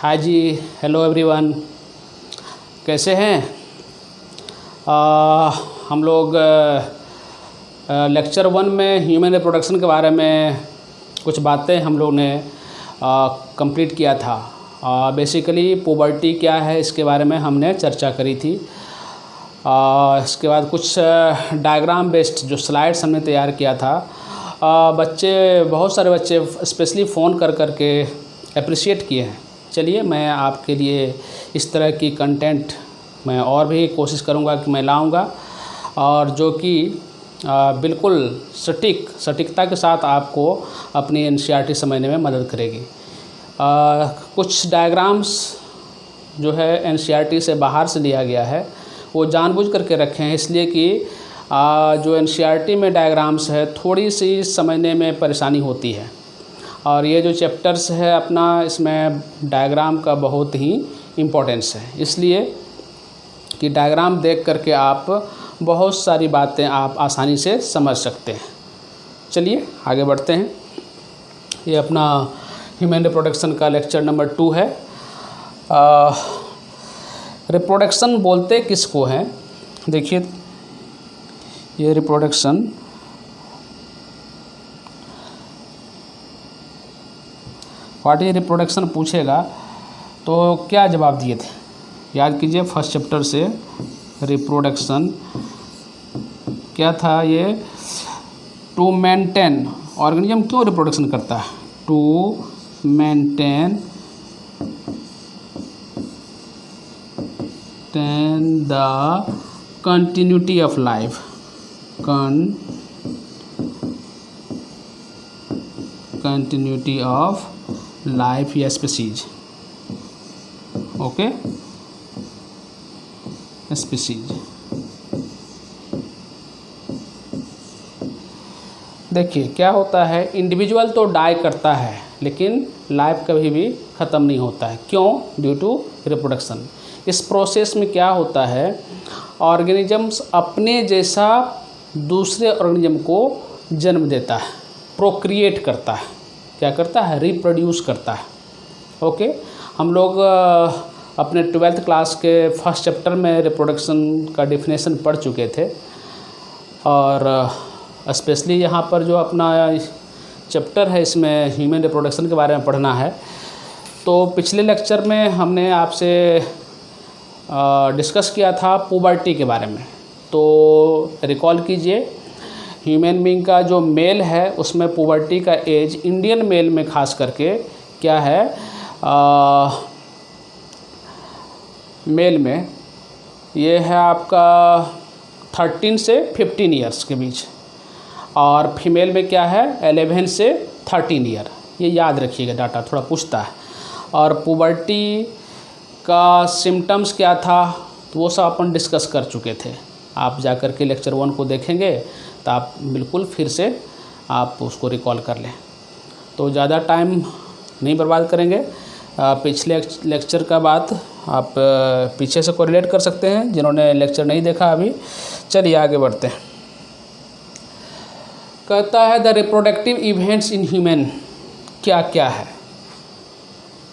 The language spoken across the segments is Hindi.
हाय जी, हेलो एवरीवन, कैसे हैं? हम लोग लेक्चर 1 में ह्यूमन रिप्रोडक्शन के बारे में कुछ बातें हम लोग ने कंप्लीट किया था। बेसिकली पुबर्टी क्या है इसके बारे में हमने चर्चा करी थी। इसके बाद कुछ डायग्राम बेस्ड जो स्लाइड्स हमने तैयार किया था। बहुत सारे बच्चे स्पेशली फ़ोन कर के अप्रिशिएट किए हैं। चलिए, मैं आपके लिए इस तरह की कंटेंट मैं और भी कोशिश करूंगा कि मैं लाऊंगा, और जो कि बिल्कुल सटीकता के साथ आपको अपनी एनसीईआरटी समझने में मदद करेगी। कुछ डायग्राम्स जो है एनसीईआरटी से बाहर से लिया गया है, वो जानबूझ करके रखे हैं इसलिए कि जो एनसीईआरटी में डायग्राम्स है थोड़ी सी समझने में परेशानी होती है, और ये जो चैप्टर्स है अपना, इसमें डायग्राम का बहुत ही इम्पोर्टेंस है, इसलिए कि डायग्राम देख करके आप बहुत सारी बातें आप आसानी से समझ सकते हैं। चलिए आगे बढ़ते हैं। ये अपना ह्यूमन रिप्रोडक्शन का लेक्चर नंबर 2 है। रिप्रोडक्शन बोलते किसको हैं? देखिए, ये रिप्रोडक्शन व्हाट इज रिप्रोडक्शन पूछेगा तो क्या जवाब दिए थे? याद कीजिए, फर्स्ट चैप्टर से रिप्रोडक्शन क्या था? ये टू मेंटेन, ऑर्गेनिज्म क्यों रिप्रोडक्शन करता है? To maintain the continuity of life, continuity of life या स्पीसीज। Okay, species. देखिए क्या होता है, इंडिविजुअल तो डाई करता है लेकिन लाइफ कभी भी ख़त्म नहीं होता है। क्यों? Due to reproduction. इस प्रोसेस में क्या होता है, ऑर्गेनिजम्स अपने जैसा दूसरे ऑर्गेनिज्म को जन्म देता है, प्रोक्रिएट करता है। क्या करता है? रिप्रोड्यूस करता है। ओके, हम लोग अपने 12th क्लास के फर्स्ट चैप्टर में रिप्रोडक्शन का डेफिनेशन पढ़ चुके थे, और स्पेशली यहाँ पर जो अपना चैप्टर है इसमें ह्यूमन रिप्रोडक्शन के बारे में पढ़ना है। तो पिछले लेक्चर में हमने आपसे डिस्कस किया था पुबर्टी के बारे में। तो रिकॉल कीजिए, ह्यूमन बीइंग का जो मेल है उसमें पुबर्टी का एज इंडियन मेल में खास करके क्या है, मेल में ये है आपका 13 से 15 ईयर्स के बीच, और फीमेल में क्या है 11 से 13 ईयर। ये याद रखिएगा, डाटा थोड़ा पूछता है। और पुबर्टी का सिम्टम्स क्या था तो वो सब अपन डिस्कस कर चुके थे। आप जा कर के लेक्चर 1 को देखेंगे तो आप बिल्कुल फिर से आप उसको रिकॉल कर लें। तो ज़्यादा टाइम नहीं बर्बाद करेंगे। पिछले लेक्चर का बात आप पीछे से कोरिलेट कर सकते हैं जिन्होंने लेक्चर नहीं देखा अभी। चलिए आगे बढ़ते हैं। कहता है the reproductive events in human, क्या क्या है?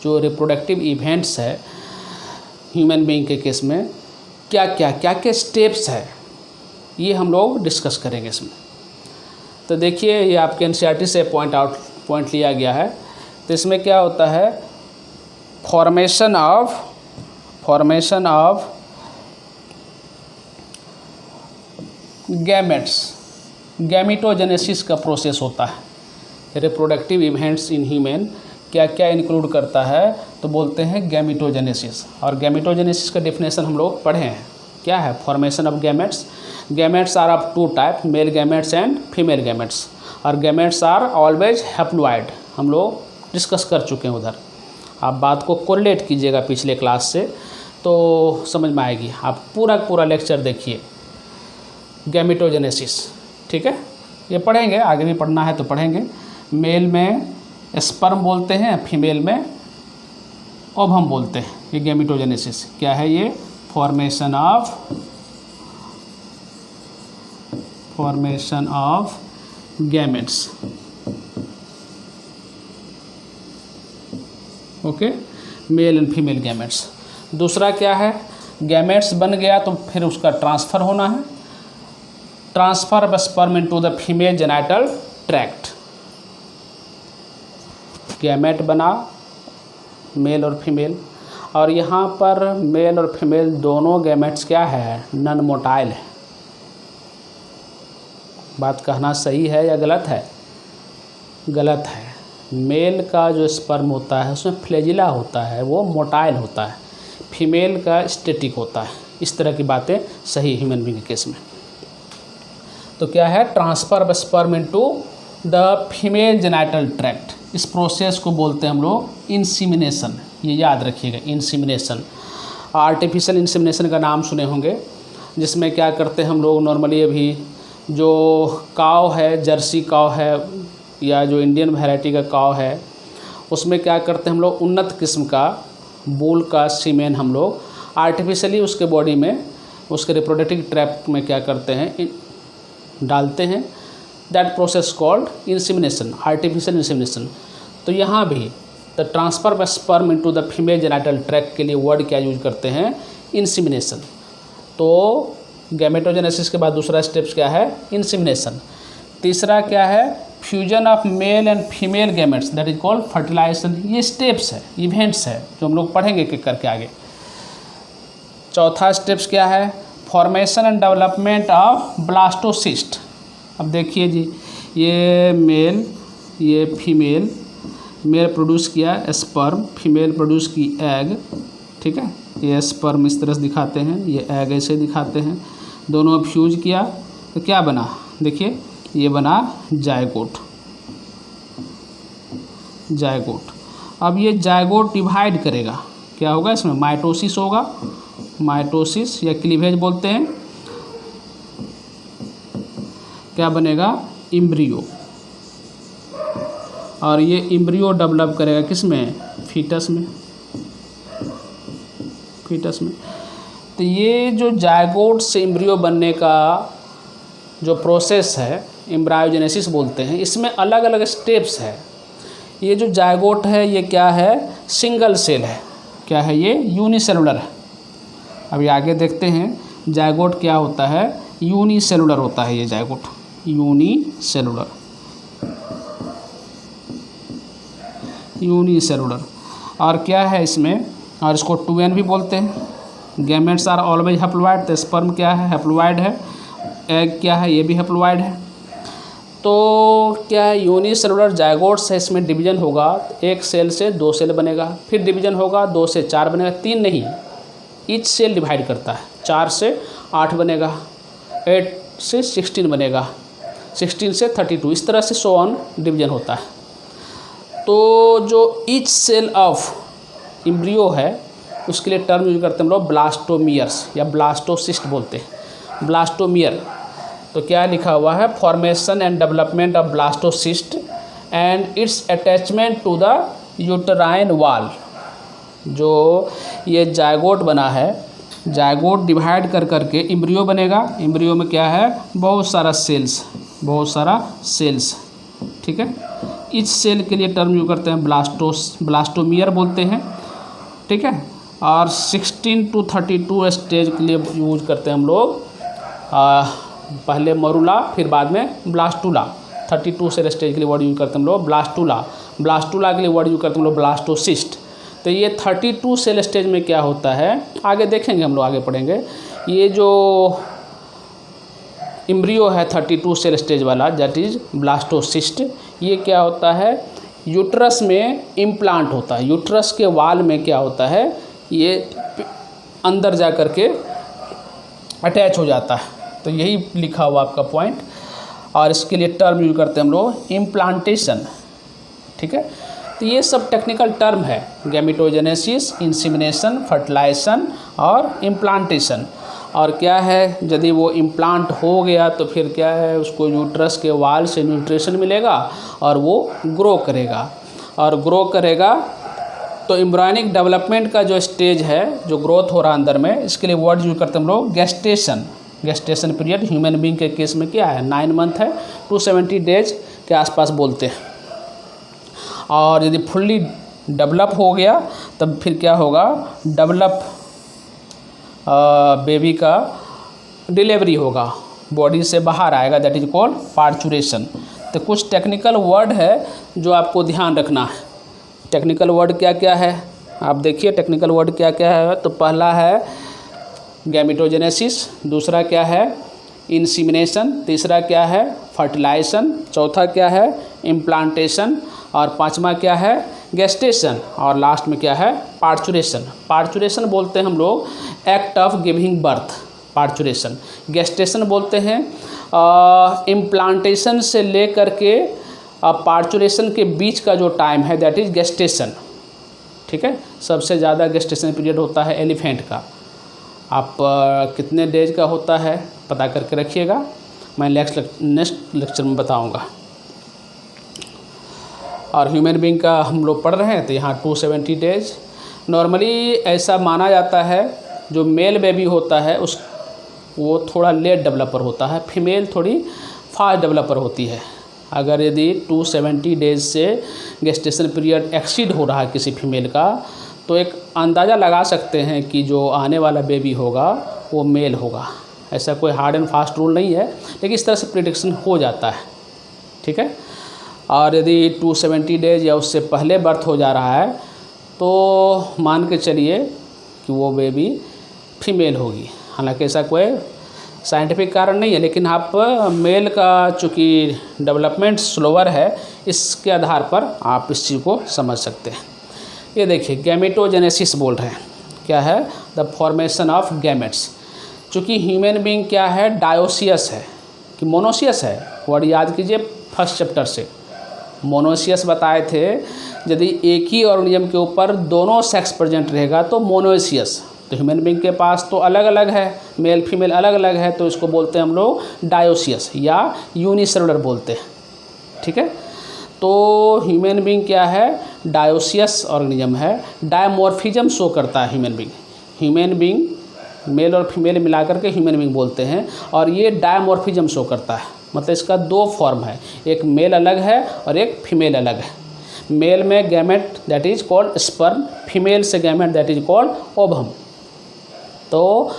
जो रिप्रोडक्टिव इवेंट्स है ह्यूमन बीइंग के केस में क्या क्या स्टेप्स है, ये हम लोग डिस्कस करेंगे इसमें। तो देखिए, ये आपके एनसीईआरटी से पॉइंट लिया गया है। तो इसमें क्या होता है, फॉर्मेशन ऑफ गैमेट्स, गैमिटोजेनेसिस का प्रोसेस होता है। रिप्रोडक्टिव इवेंट्स इन ह्यूमन क्या क्या इंक्लूड करता है तो बोलते हैं गैमिटोजेनेसिस। और गैमिटोजेनेसिस का डेफिनेशन हम लोग पढ़े हैं। क्या है? Formation of gametes. Gametes are of 2 type, male gametes and female gametes, और गैमेट्स आर ऑलवेज हैप्लॉइड। हम लोग डिस्कस कर चुके हैं उधर। आप बात को कोरिलेट कीजिएगा पिछले क्लास से तो समझ में आएगी। आप पूरा लेक्चर देखिए, गैमिटोजेनेसिस। ठीक है, ये पढ़ेंगे, आगे भी पढ़ना है तो पढ़ेंगे। मेल में स्पर्म बोलते हैं, फीमेल में ओवम बोलते हैं। ये गैमिटोजेनेसिस क्या है? ये formation of gametes. Okay, mail and female gametes. दूसरा क्या है, गैमेट्स बन गया तो फिर उसका ट्रांसफ़र होना है, transfer of sperm into the female genital tract. Gamete बना मेल और फीमेल, और यहाँ पर मेल और फीमेल दोनों गैमेट्स क्या है, नॉन मोटाइल है। बात कहना सही है या गलत है? गलत है। मेल का जो स्पर्म होता है उसमें फ्लैजिला होता है, वो मोटाइल होता है, फीमेल का स्टैटिक होता है। इस तरह की बातें सही ह्यूमन बीइंग के केस में। तो क्या है, transfer of sperm into the female genital tract. इस प्रोसेस को बोलते हैं हम लोग इंसीमिनेशन। ये याद रखिएगा, इंसीमिनेशन। आर्टिफिशियल इंसीमिनेशन का नाम सुने होंगे, जिसमें क्या करते हैं हम लोग नॉर्मली, अभी जो काव है, जर्सी काव है या जो इंडियन वैरायटी का काव है, उसमें क्या करते हैं हम लोग, उन्नत किस्म का बुल का सीमेन हम लोग आर्टिफिशियली उसके बॉडी में, उसके रिप्रोडक्टिव ट्रैक्ट में क्या करते हैं, डालते हैं। That process called insemination, artificial insemination. तो यहाँ भी the transfer of sperm into the female genital tract के लिए वर्ड क्या यूज करते हैं, इंसीमिनेशन। तो गैमेटोजेनेसिस के बाद दूसरा स्टेप्स क्या है, इंसीमिनेशन। तीसरा क्या है, fusion of male and female gametes, that is called fertilisation. ये स्टेप्स है, इवेंट्स है जो हम लोग पढ़ेंगे एक करके आगे। चौथा स्टेप्स क्या है, formation and development of blastocyst. अब देखिए जी, ये मेल, ये फीमेल, मेल प्रोड्यूस किया स्पर्म, फीमेल प्रोड्यूस की एग, ठीक है। ये स्पर्म इस तरह से दिखाते हैं, ये एग ऐसे दिखाते हैं, दोनों फ्यूज किया तो क्या बना, देखिए ये बना जायगोट। जायगोट। अब ये जायगोट डिवाइड करेगा, क्या होगा इसमें, माइटोसिस होगा, माइटोसिस या क्लीवेज बोलते हैं। क्या बनेगा, इम्ब्रियो। और ये इम्ब्रियो डेवलप करेगा किसमें, फीटस में, फीटस में। तो ये जो जायगोट से इम्ब्रियो बनने का जो प्रोसेस है, एम्ब्रायोजेनेसिस बोलते हैं, इसमें अलग अलग स्टेप्स है। ये जो जायगोट है ये क्या है, सिंगल सेल है। क्या है ये, यूनिसेलुलर है। अभी आगे देखते हैं जायगोट क्या होता है, यूनिसेलुलर होता है ये जायगोट, यूनिसेलुलर, यूनिसेलुलर। और क्या है इसमें, और इसको 2n भी बोलते हैं। गैमेट्स आर ऑलवेज हैप्लॉइड, तो स्पर्म क्या है, हैप्लॉइड है। एग क्या है, ये भी हैप्लॉइड है। तो क्या है, यूनिसेलुलर जायगोट से इसमें डिवीजन होगा, एक सेल से 2 सेल बनेगा, फिर डिवीजन होगा 2 से 4 बनेगा, 3 नहीं, ईच सेल डिवाइड करता है। 4 से 8 बनेगा, 8 से 16 बनेगा, 16 से 32, इस तरह से सो ऑन डिवीजन होता है। तो जो ईच सेल ऑफ इम्ब्रियो है उसके लिए टर्म यूज करते हैं हम लोग ब्लास्टोमियर्स या ब्लास्टोसिस्ट बोलते हैं, ब्लास्टोमियर। तो क्या लिखा हुआ है, formation and development of blastocyst and its attachment to the uterine wall. जो ये जायगोट बना है, जायगोट डिवाइड कर करके इम्ब्रियो बनेगा। इम्ब्रियो में क्या है, बहुत सारा सेल्स, बहुत सारा सेल्स, ठीक है। इस सेल के लिए टर्म यूज करते हैं ब्लास्टोमियर बोलते हैं, ठीक है। और 16 to 32 स्टेज के लिए यूज करते हैं हम लोग पहले मरूला, फिर बाद में ब्लास्टूला। 32 सेल स्टेज के लिए वर्ड यूज करते हैं हम लोग ब्लास्टूला। ब्लास्टूला के लिए वर्ड यूज करते हैं हम लोग ब्लास्टोसिस्ट। तो ये 32 सेल स्टेज में क्या होता है, आगे देखेंगे हम लोग, आगे पढ़ेंगे। ये जो इम्ब्रियो है 32 सेल स्टेज वाला, दैट इज ब्लास्टोसिस्ट, ये क्या होता है, यूट्रस में इम्प्लांट होता है। यूट्रस के वाल में क्या होता है, ये अंदर जा कर के अटैच हो जाता है। तो यही लिखा हुआ आपका पॉइंट। और इसके लिए टर्म यूज करते हैं हम लोग इम्प्लांटेशन, ठीक है। तो ये सब टेक्निकल टर्म है, गैमेटोजेनेसिस, इंसीमिनेशन, फर्टिलाइजेशन और इम्प्लांटेशन। और क्या है, यदि वो इम्प्लांट हो गया तो फिर क्या है, उसको यूट्रस के वाल से न्यूट्रिशन मिलेगा और वो ग्रो करेगा। और ग्रो करेगा तो एम्ब्रियोनिक डेवलपमेंट का जो स्टेज है, जो ग्रोथ हो रहा है अंदर में, इसके लिए वर्ड यूज करते हैं हम लोग gestation. Gestation period human being के केस में क्या है, 9 मंथ है, 270 डेज के आसपास बोलते हैं। और यदि फुल्ली डेवलप हो गया तब फिर क्या होगा, डेवलप बेबी का डिलीवरी होगा, बॉडी से बाहर आएगा, दैट इज कॉल्ड पार्चुरेशन। तो कुछ टेक्निकल वर्ड है जो आपको ध्यान रखना है। टेक्निकल वर्ड क्या क्या है आप देखिए, टेक्निकल वर्ड क्या क्या है। तो पहला है गैमेटोजेनेसिस, दूसरा क्या है इंसीमिनेशन, तीसरा क्या है फर्टिलाइजेशन, चौथा क्या है इम्प्लांटेशन, और पांचवा क्या है गेस्टेशन, और लास्ट में क्या है पार्चुरेशन। पार्चुरेशन बोलते हैं हम लोग act of giving birth, parturition. Gestation बोलते हैं इम्प्लांटेशन से ले करके पार्चुरेशन के बीच का जो टाइम है दैट इज गेस्टेशन। ठीक है, सबसे ज़्यादा गेस्टेशन पीरियड होता है एलिफेंट का। आप कितने डेज का होता है पता करके रखिएगा, मैं नेक्स्ट लेक्चर में बताऊंगा। और ह्यूमन बीइंग का हम लोग पढ़ रहे हैं तो यहाँ 270 डेज। नॉर्मली ऐसा माना जाता है जो मेल बेबी होता है वो थोड़ा लेट डेवलपर होता है, फीमेल थोड़ी फास्ट डेवलपर होती है। अगर यदि 270 डेज से गेस्टेशन पीरियड एक्सीड हो रहा है किसी फीमेल का, तो एक अंदाज़ा लगा सकते हैं कि जो आने वाला बेबी होगा वो मेल होगा। ऐसा कोई हार्ड एंड फास्ट रूल नहीं है, लेकिन इस तरह से प्रिडिक्शन हो जाता है। ठीक है, और यदि 270 डेज या उससे पहले बर्थ हो जा रहा है तो मान के चलिए कि वो बेबी फीमेल होगी। हालांकि ऐसा कोई साइंटिफिक कारण नहीं है, लेकिन आप मेल का चूँकि डेवलपमेंट स्लोअर है, इसके आधार पर आप इस चीज़ को समझ सकते हैं। ये देखिए गैमेटोजेनेसिस बोल रहे हैं, क्या है द फॉर्मेशन ऑफ गैमेट्स। चूँकि ह्यूमन बीइंग क्या है डायोसियस है कि मोनोसियस है, वर्ड याद कीजिए फर्स्ट चैप्टर से। मोनोसियस बताए थे यदि एक ही ऑर्गेनिज्म के ऊपर दोनों सेक्स प्रेजेंट रहेगा तो मोनोसियस। तो ह्यूमन बीइंग के पास तो अलग अलग है, मेल फीमेल अलग अलग है, तो इसको बोलते हैं हम लोग डायोसियस या यूनिसेलुलर बोलते हैं। ठीक है, तो ह्यूमन बीइंग क्या है डायोसियस ऑर्गेनिज्म है। डायमॉर्फिज्म शो करता है ह्यूमन बीइंग मेल और फीमेल मिलाकर के ह्यूमन बीइंग बोलते हैं, और ये डायमॉर्फिज्म शो करता है। मतलब इसका दो फॉर्म है, एक मेल अलग है और एक फीमेल अलग है। मेल में gamete that is called sperm, female से gamete that is called ovum. तो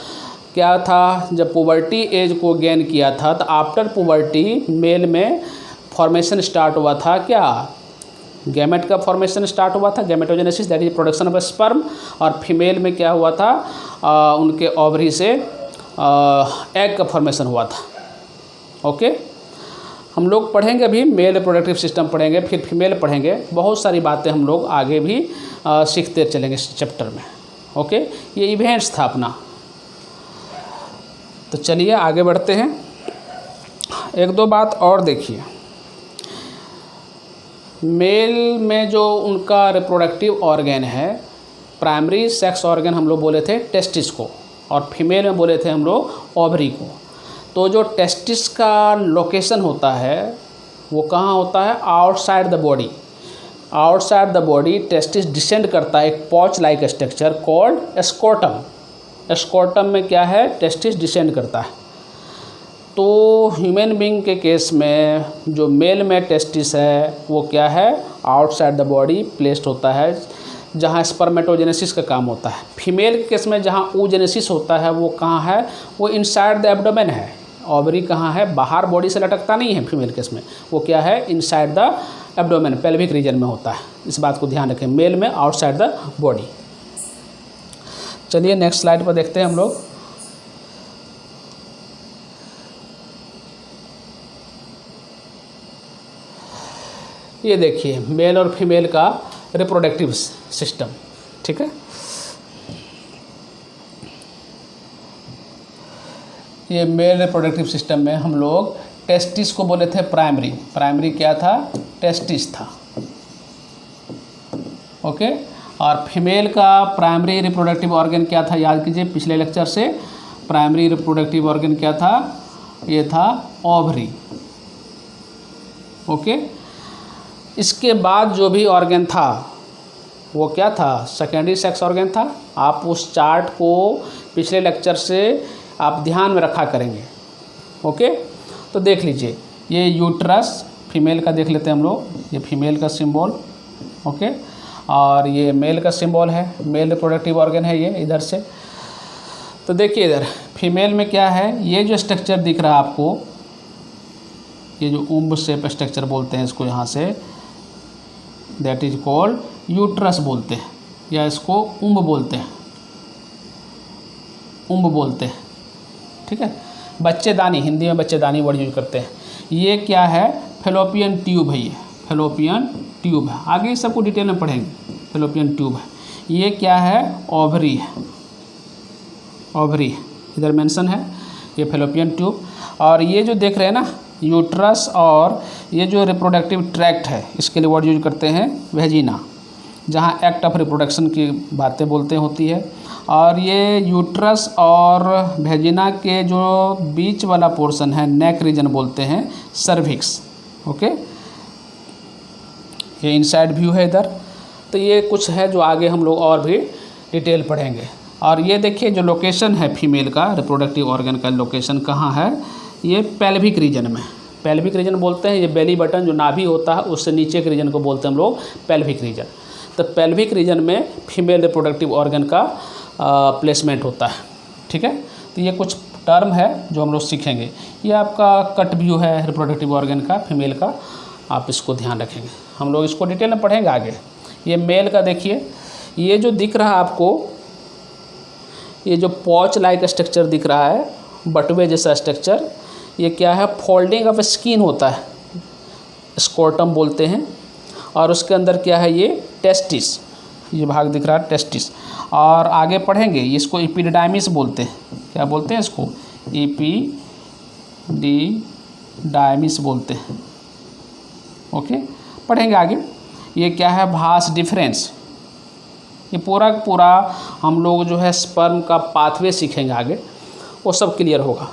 क्या था, जब पुबर्टी एज को गेन किया था तो आफ्टर पुबर्टी मेल में फॉर्मेशन स्टार्ट हुआ था, क्या गैमेट का फॉर्मेशन स्टार्ट हुआ था, gametogenesis that is production of sperm. और फीमेल में क्या हुआ था, उनके ओवरी से एग का फॉर्मेशन हुआ था। ओके, हम लोग पढ़ेंगे अभी मेल रिप्रोडक्टिव सिस्टम पढ़ेंगे, फिर फीमेल पढ़ेंगे, बहुत सारी बातें हम लोग आगे भी सीखते चलेंगे इस चैप्टर में। ओके, ये इवेंट्स था अपना। तो चलिए आगे बढ़ते हैं। एक दो बात और देखिए, मेल में जो उनका रिप्रोडक्टिव ऑर्गन है, प्राइमरी सेक्स ऑर्गन हम लोग बोले थे टेस्टिस को, और फीमेल में बोले थे हम लोग ओवरी को। तो जो टेस्टिस का लोकेशन होता है वो कहाँ होता है, outside the body. Outside the body testis descend करता है एक पॉच लाइक स्ट्रक्चर कॉल्ड स्कोर्टम। स्कोर्टम में क्या है, टेस्टिस डिसेंड करता है। तो ह्यूमन बीइंग के केस में जो मेल में टेस्टिस है वो क्या है, आउटसाइड द बॉडी प्लेस्ड होता है, जहाँ स्पर्मेटोजेनेसिस का काम होता है। फीमेल के केस में जहाँ oogenesis होता है वो कहाँ है, वो इनसाइड द एब्डोमेन है। ओवरी कहाँ है, बाहर बॉडी से लटकता नहीं है फीमेल केस में, वो क्या है inside the abdomen, pelvic region में होता है। इस बात को ध्यान रखें, मेल में आउटसाइड द बॉडी। चलिए नेक्स्ट स्लाइड पर देखते हैं हम लोग। ये देखिए मेल और फीमेल का रिप्रोडक्टिव सिस्टम। ठीक है, ये मेल रिप्रोडक्टिव सिस्टम में हम लोग टेस्टिस को बोले थे प्राइमरी। प्राइमरी क्या था, टेस्टिस था। ओके, और फीमेल का प्राइमरी रिप्रोडक्टिव ऑर्गन क्या था, याद कीजिए पिछले लेक्चर से। प्राइमरी रिप्रोडक्टिव ऑर्गन क्या था, ये था ओवरी। ओके, इसके बाद जो भी ऑर्गन था वो क्या था, सेकेंडरी सेक्स ऑर्गन था। आप उस चार्ट को पिछले लेक्चर से आप ध्यान में रखा करेंगे। ओके, तो देख लीजिए, ये यूट्रस फीमेल का देख लेते हैं हम लोग, ये फीमेल का सिंबल। ओके, और ये मेल का सिंबल है, मेल रिप्रोडक्टिव ऑर्गन है ये इधर से। तो देखिए इधर फीमेल में क्या है, ये जो स्ट्रक्चर दिख रहा है आपको, ये जो उम्ब शेप स्ट्रक्चर बोलते हैं इसको यहाँ से, दैट इज कॉल्ड यूट्रस बोलते हैं, या इसको उम्ब बोलते हैं, उम्ब बोलते हैं, ठीक है। बच्चेदानी, हिंदी में बच्चेदानी वर्ड यूज करते हैं। ये क्या है, फेलोपियन ट्यूब है, ये फेलोपियन ट्यूब है। आगे इस सबको डिटेल में पढ़ेंगे। फेलोपियन ट्यूब है। ये क्या है, ओवरी है, ओवरी इधर मेंशन है, ये फेलोपियन ट्यूब। और ये जो देख रहे हैं ना यूट्रस, और ये जो रिप्रोडक्टिव ट्रैक्ट है इसके लिए वर्ड यूज करते हैं वेजिना, जहाँ एक्ट ऑफ रिप्रोडक्शन की बातें बोलते होती है। और ये यूट्रस और वेजिना के जो बीच वाला पोर्शन है, नेक रीजन बोलते हैं सर्विक्स, ओके। ये इनसाइड व्यू है इधर। तो ये कुछ है जो आगे हम लोग और भी डिटेल पढ़ेंगे। और ये देखिए जो लोकेशन है फीमेल का रिप्रोडक्टिव ऑर्गन का लोकेशन कहाँ है, ये पेल्विक रीजन में। पेल्विक रीजन बोलते हैं, ये बेली बटन जो नाभि होता है उससे नीचे के रीजन को बोलते हैं हम लोग पेल्विक रीजन। तो पेल्विक रीजन में फीमेल रिप्रोडक्टिव ऑर्गन का प्लेसमेंट होता है, ठीक है। तो ये कुछ टर्म है जो हम लोग सीखेंगे। ये आपका कट व्यू है रिप्रोडक्टिव ऑर्गन का फीमेल का, आप इसको ध्यान रखेंगे। हम लोग इसको डिटेल में पढ़ेंगे आगे। ये मेल का देखिए, ये जो दिख रहा है आपको, ये जो पॉच लाइक स्ट्रक्चर दिख रहा है, बटुए जैसा स्ट्रक्चर, ये क्या है, फोल्डिंग ऑफ स्किन होता है, स्कोर्टम बोलते हैं। और उसके अंदर क्या है, ये टेस्टिस, ये भाग दिख रहा है टेस्टिस। और आगे पढ़ेंगे इसको एपिडिडाइमिस बोलते हैं। क्या बोलते हैं इसको, एपिडिडाइमिस बोलते हैं, ओके। पढ़ेंगे आगे। ये क्या है, भास डिफरेंस। ये पूरा पूरा हम लोग जो है स्पर्म का पाथवे सीखेंगे आगे, वो सब क्लियर होगा।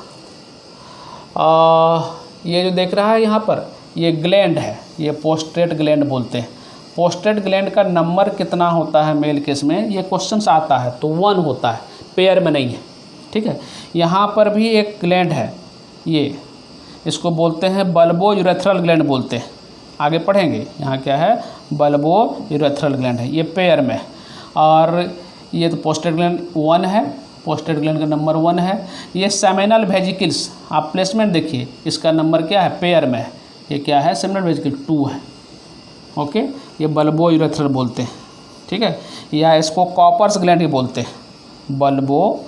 ये जो देख रहा है यहाँ पर, ये ग्लैंड है, ये पोस्ट्रेट ग्लैंड बोलते हैं। पोस्ट्रेट ग्लैंड का नंबर कितना होता है मेल केस में, ये क्वेश्चंस आता है, तो 1 होता है, पेयर में नहीं है, ठीक है। यहाँ पर भी एक ग्लैंड है, ये इसको बोलते हैं बल्बो यूरेथ्रल ग्लैंड बोलते हैं। आगे पढ़ेंगे। यहाँ क्या है, बल्बो यूरेथ्रल ग्लैंड है, ये पेयर में। और ये तो पोस्ट्रेट ग्लैंड 1 है, पोस्ट्रेट ग्लैंड का नंबर 1 है। ये सेमिनल वेजिकल्स, आप प्लेसमेंट देखिए, इसका नंबर क्या है, पेयर में है। ये क्या है, सेमिनल वेजिकल 2 है, ओके। ये बल्बो यूरेथ्रल बोलते हैं, ठीक है। या इसको कॉपर्स ग्लैंड ही बोलते हैं, बल्बो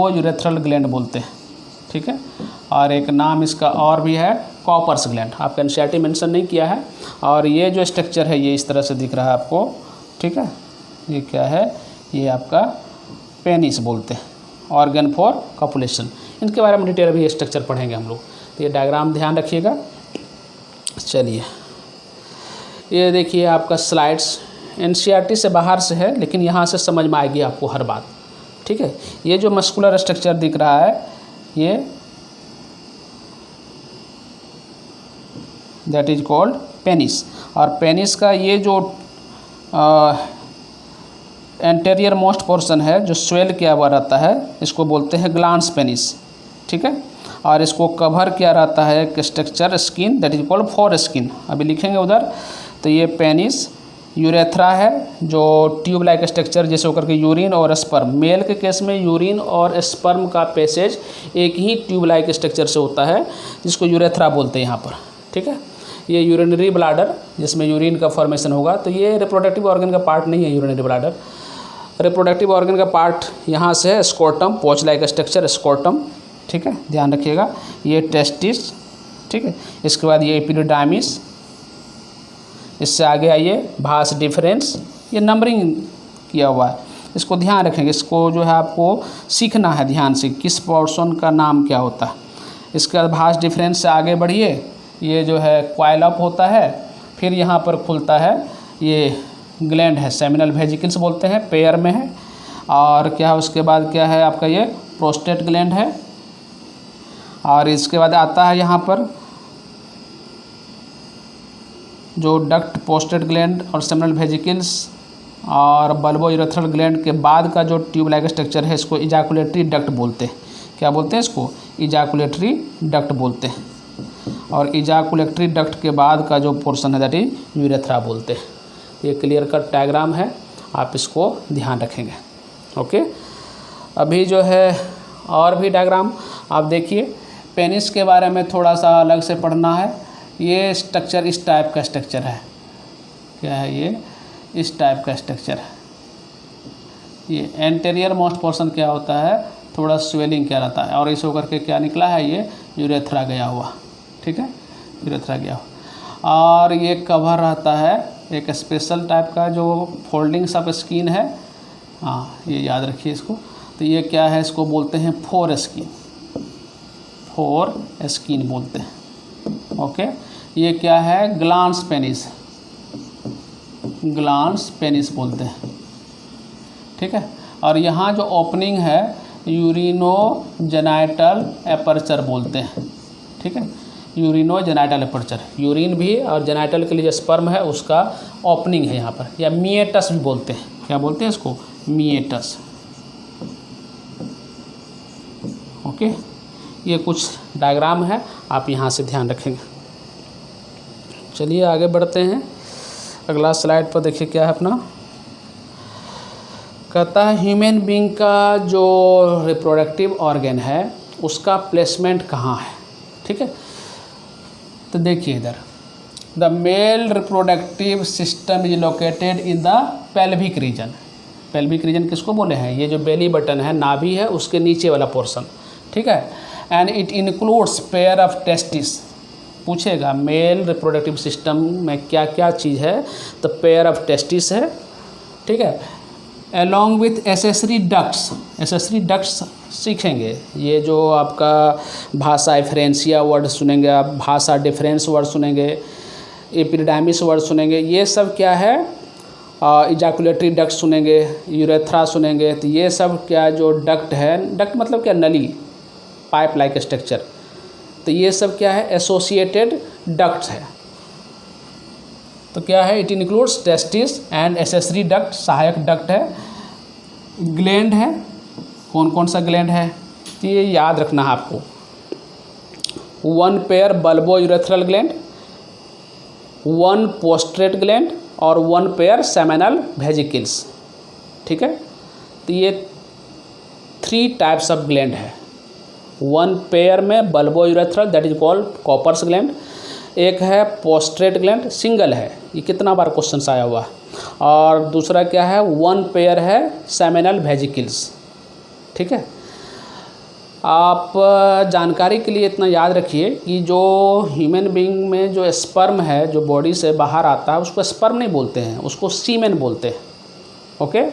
यूरेथ्रल ग्लैंड बोलते हैं, ठीक है। और एक नाम इसका और भी है, कॉपर्स ग्लैंड, आपका एनसीईआरटी मेंशन नहीं किया है। और ये जो स्ट्रक्चर है ये इस तरह से दिख रहा है आपको, ठीक है। ये क्या है, ये आपका पेनिस बोलते हैं, ऑर्गन फॉर कॉपुलेशन। इनके बारे में डिटेल अभी स्ट्रक्चर पढ़ेंगे हम लोग। तो ये डायग्राम ध्यान रखिएगा। चलिए, ये देखिए आपका स्लाइड्स एनसीईआरटी से बाहर से है, लेकिन यहाँ से समझ में आएगी आपको हर बात, ठीक है। ये जो मस्कुलर स्ट्रक्चर दिख रहा है, ये दैट इज कॉल्ड पेनिस। और पेनिस का ये जो एंटेरियर मोस्ट पोर्शन है जो स्वेल किया हुआ रहता है, इसको बोलते हैं ग्लांस पेनिस, ठीक है। और इसको कवर किया रहता है एक structure skin, that is called four skin, अभी लिखेंगे उधर। तो ये पेनिस, यूरेथ्रा है जो ट्यूब लाइक स्ट्रक्चर जैसे होकर के यूरिन और स्पर्म, मेल के केस में यूरिन और स्पर्म का पैसेज एक ही ट्यूब लाइक स्ट्रक्चर से होता है, जिसको यूरेथ्रा बोलते हैं यहाँ पर, ठीक है। ये यूरिनरी ब्लाडर जिसमें यूरिन का फॉर्मेशन होगा, तो ये रिप्रोडक्टिव ऑर्गन का पार्ट नहीं है यूरिनरी ब्लाडर। रिप्रोडक्टिव ऑर्गन का पार्ट यहाँ से है स्कोर्टम, पोच लाइक स्ट्रक्चर स्कोर्टम, ठीक है, ध्यान रखिएगा। ये टेस्टिस, ठीक है। इसके बाद ये एपिडिडाइमिस, इससे आगे आइए भास डिफरेंस, ये नंबरिंग किया हुआ है, इसको ध्यान रखेंगे। इसको जो है आपको सीखना है ध्यान से, किस पोर्शन का नाम क्या होता है। इसके बाद भास डिफरेंस से आगे बढ़िए, ये जो है क्वाइल अप होता है, फिर यहाँ पर खुलता है, ये ग्लैंड है, सेमिनल वेजिकल्स बोलते हैं, पेयर में है। और क्या है उसके बाद क्या है आपका, ये प्रोस्टेट ग्लैंड है। और इसके बाद आता है यहाँ पर जो डक्ट, पोस्टेट ग्लैंड और सेमिनल वेजिकल्स और बल्बो यूरेथ्रल ग्लैंड के बाद का जो ट्यूब लाइक स्ट्रक्चर है, इसको इजाकुलेटरी डक्ट बोलते हैं। क्या बोलते हैं इसको, इजाकुलेटरी डक्ट बोलते हैं, और इजाकुलेटरी डक्ट के बाद का जो पोर्शन है दैट इज यूरेथ्रा बोलते हैं। ये क्लियर कट डायग्राम है, आप इसको ध्यान रखेंगे। ओके, अभी जो है और भी डायग्राम आप देखिए। पेनिस के बारे में थोड़ा सा अलग से पढ़ना है। ये स्ट्रक्चर इस टाइप का स्ट्रक्चर है। क्या है ये? इस टाइप का स्ट्रक्चर है। ये एंटेरियर मोस्ट पोर्शन क्या होता है, थोड़ा स्वेलिंग क्या रहता है, और इस होकर के क्या निकला है, ये यूरेथ्रा गया हुआ। ठीक है, यूरेथ्रा गया हुआ। और ये कवर रहता है एक स्पेशल टाइप का जो फोल्डिंग्स ऑफ स्किन है। हाँ, ये याद रखिए इसको। तो ये क्या है, इसको बोलते हैं फोर स्किन, फोर स्किन बोलते हैं। ओके, ये क्या है, ग्लांस पेनिस, ग्लांस पेनिस बोलते हैं। ठीक है, और यहाँ जो ओपनिंग है यूरिनोजेनाइटल एपर्चर बोलते हैं। ठीक है, यूरिनोजेनाइटल एपर्चर, यूरिन भी और जेनाइटल के लिए जो स्पर्म है उसका ओपनिंग है यहाँ पर, या मिएटस भी बोलते हैं। क्या बोलते हैं इसको? मिएटस। ओके, ये कुछ डायग्राम है, आप यहाँ से ध्यान रखेंगे। चलिए आगे बढ़ते हैं। अगला स्लाइड पर देखिए क्या है अपना, कहता है ह्यूमन बीइंग का जो रिप्रोडक्टिव ऑर्गन है उसका प्लेसमेंट कहाँ है। ठीक है, तो देखिए इधर, the male reproductive system is located in the pelvic region. Pelvic region किसको बोले हैं? ये जो बेली बटन है, नाभि है, उसके नीचे वाला पोर्शन। ठीक है, and it includes pair of testis. पूछेगा मेल रिप्रोडक्टिव सिस्टम में क्या क्या चीज़ है, तो पेयर ऑफ टेस्टिस है। ठीक है, along with accessory ducts. Accessory ducts सीखेंगे, ये जो आपका भाषा एफरेंसिया वर्ड सुनेंगे आप, भाषा डिफरेंस वर्ड सुनेंगे, एपिडाइमिस वर्ड सुनेंगे, ये सब क्या है, इजाकुलेटरी डक्ट सुनेंगे, यूरेथ्रा सुनेंगे। तो ये सब क्या जो डक्ट है, डक्ट मतलब क्या, नली, पाइप लाइक स्ट्रक्चर। तो ये सब क्या है, एसोसिएटेड डक्ट्स है। तो क्या है, it includes testis and accessory duct, सहायक डक्ट है, ग्लैंड है। कौन कौन सा ग्लैंड है, तो ये याद रखना है आपको। One pair bulbourethral gland, one पोस्ट्रेट ग्लैंड और वन पेयर सेमिनल वेजिकल्स। ठीक है, तो ये 3 टाइप्स ऑफ ग्लैंड है। वन पेयर में bulbourethral that is called Cowper's gland, एक है पोस्ट्रेट ग्लैंड, सिंगल है, ये कितना बार क्वेश्चन आया हुआ। और दूसरा क्या है, वन पेयर है सेमिनल वेजिकल्स। ठीक है, आप जानकारी के लिए इतना याद रखिए कि जो ह्यूमन बीइंग में जो स्पर्म है, जो बॉडी से बाहर आता है, उसको स्पर्म नहीं बोलते हैं, उसको सीमेन बोलते हैं। ओके,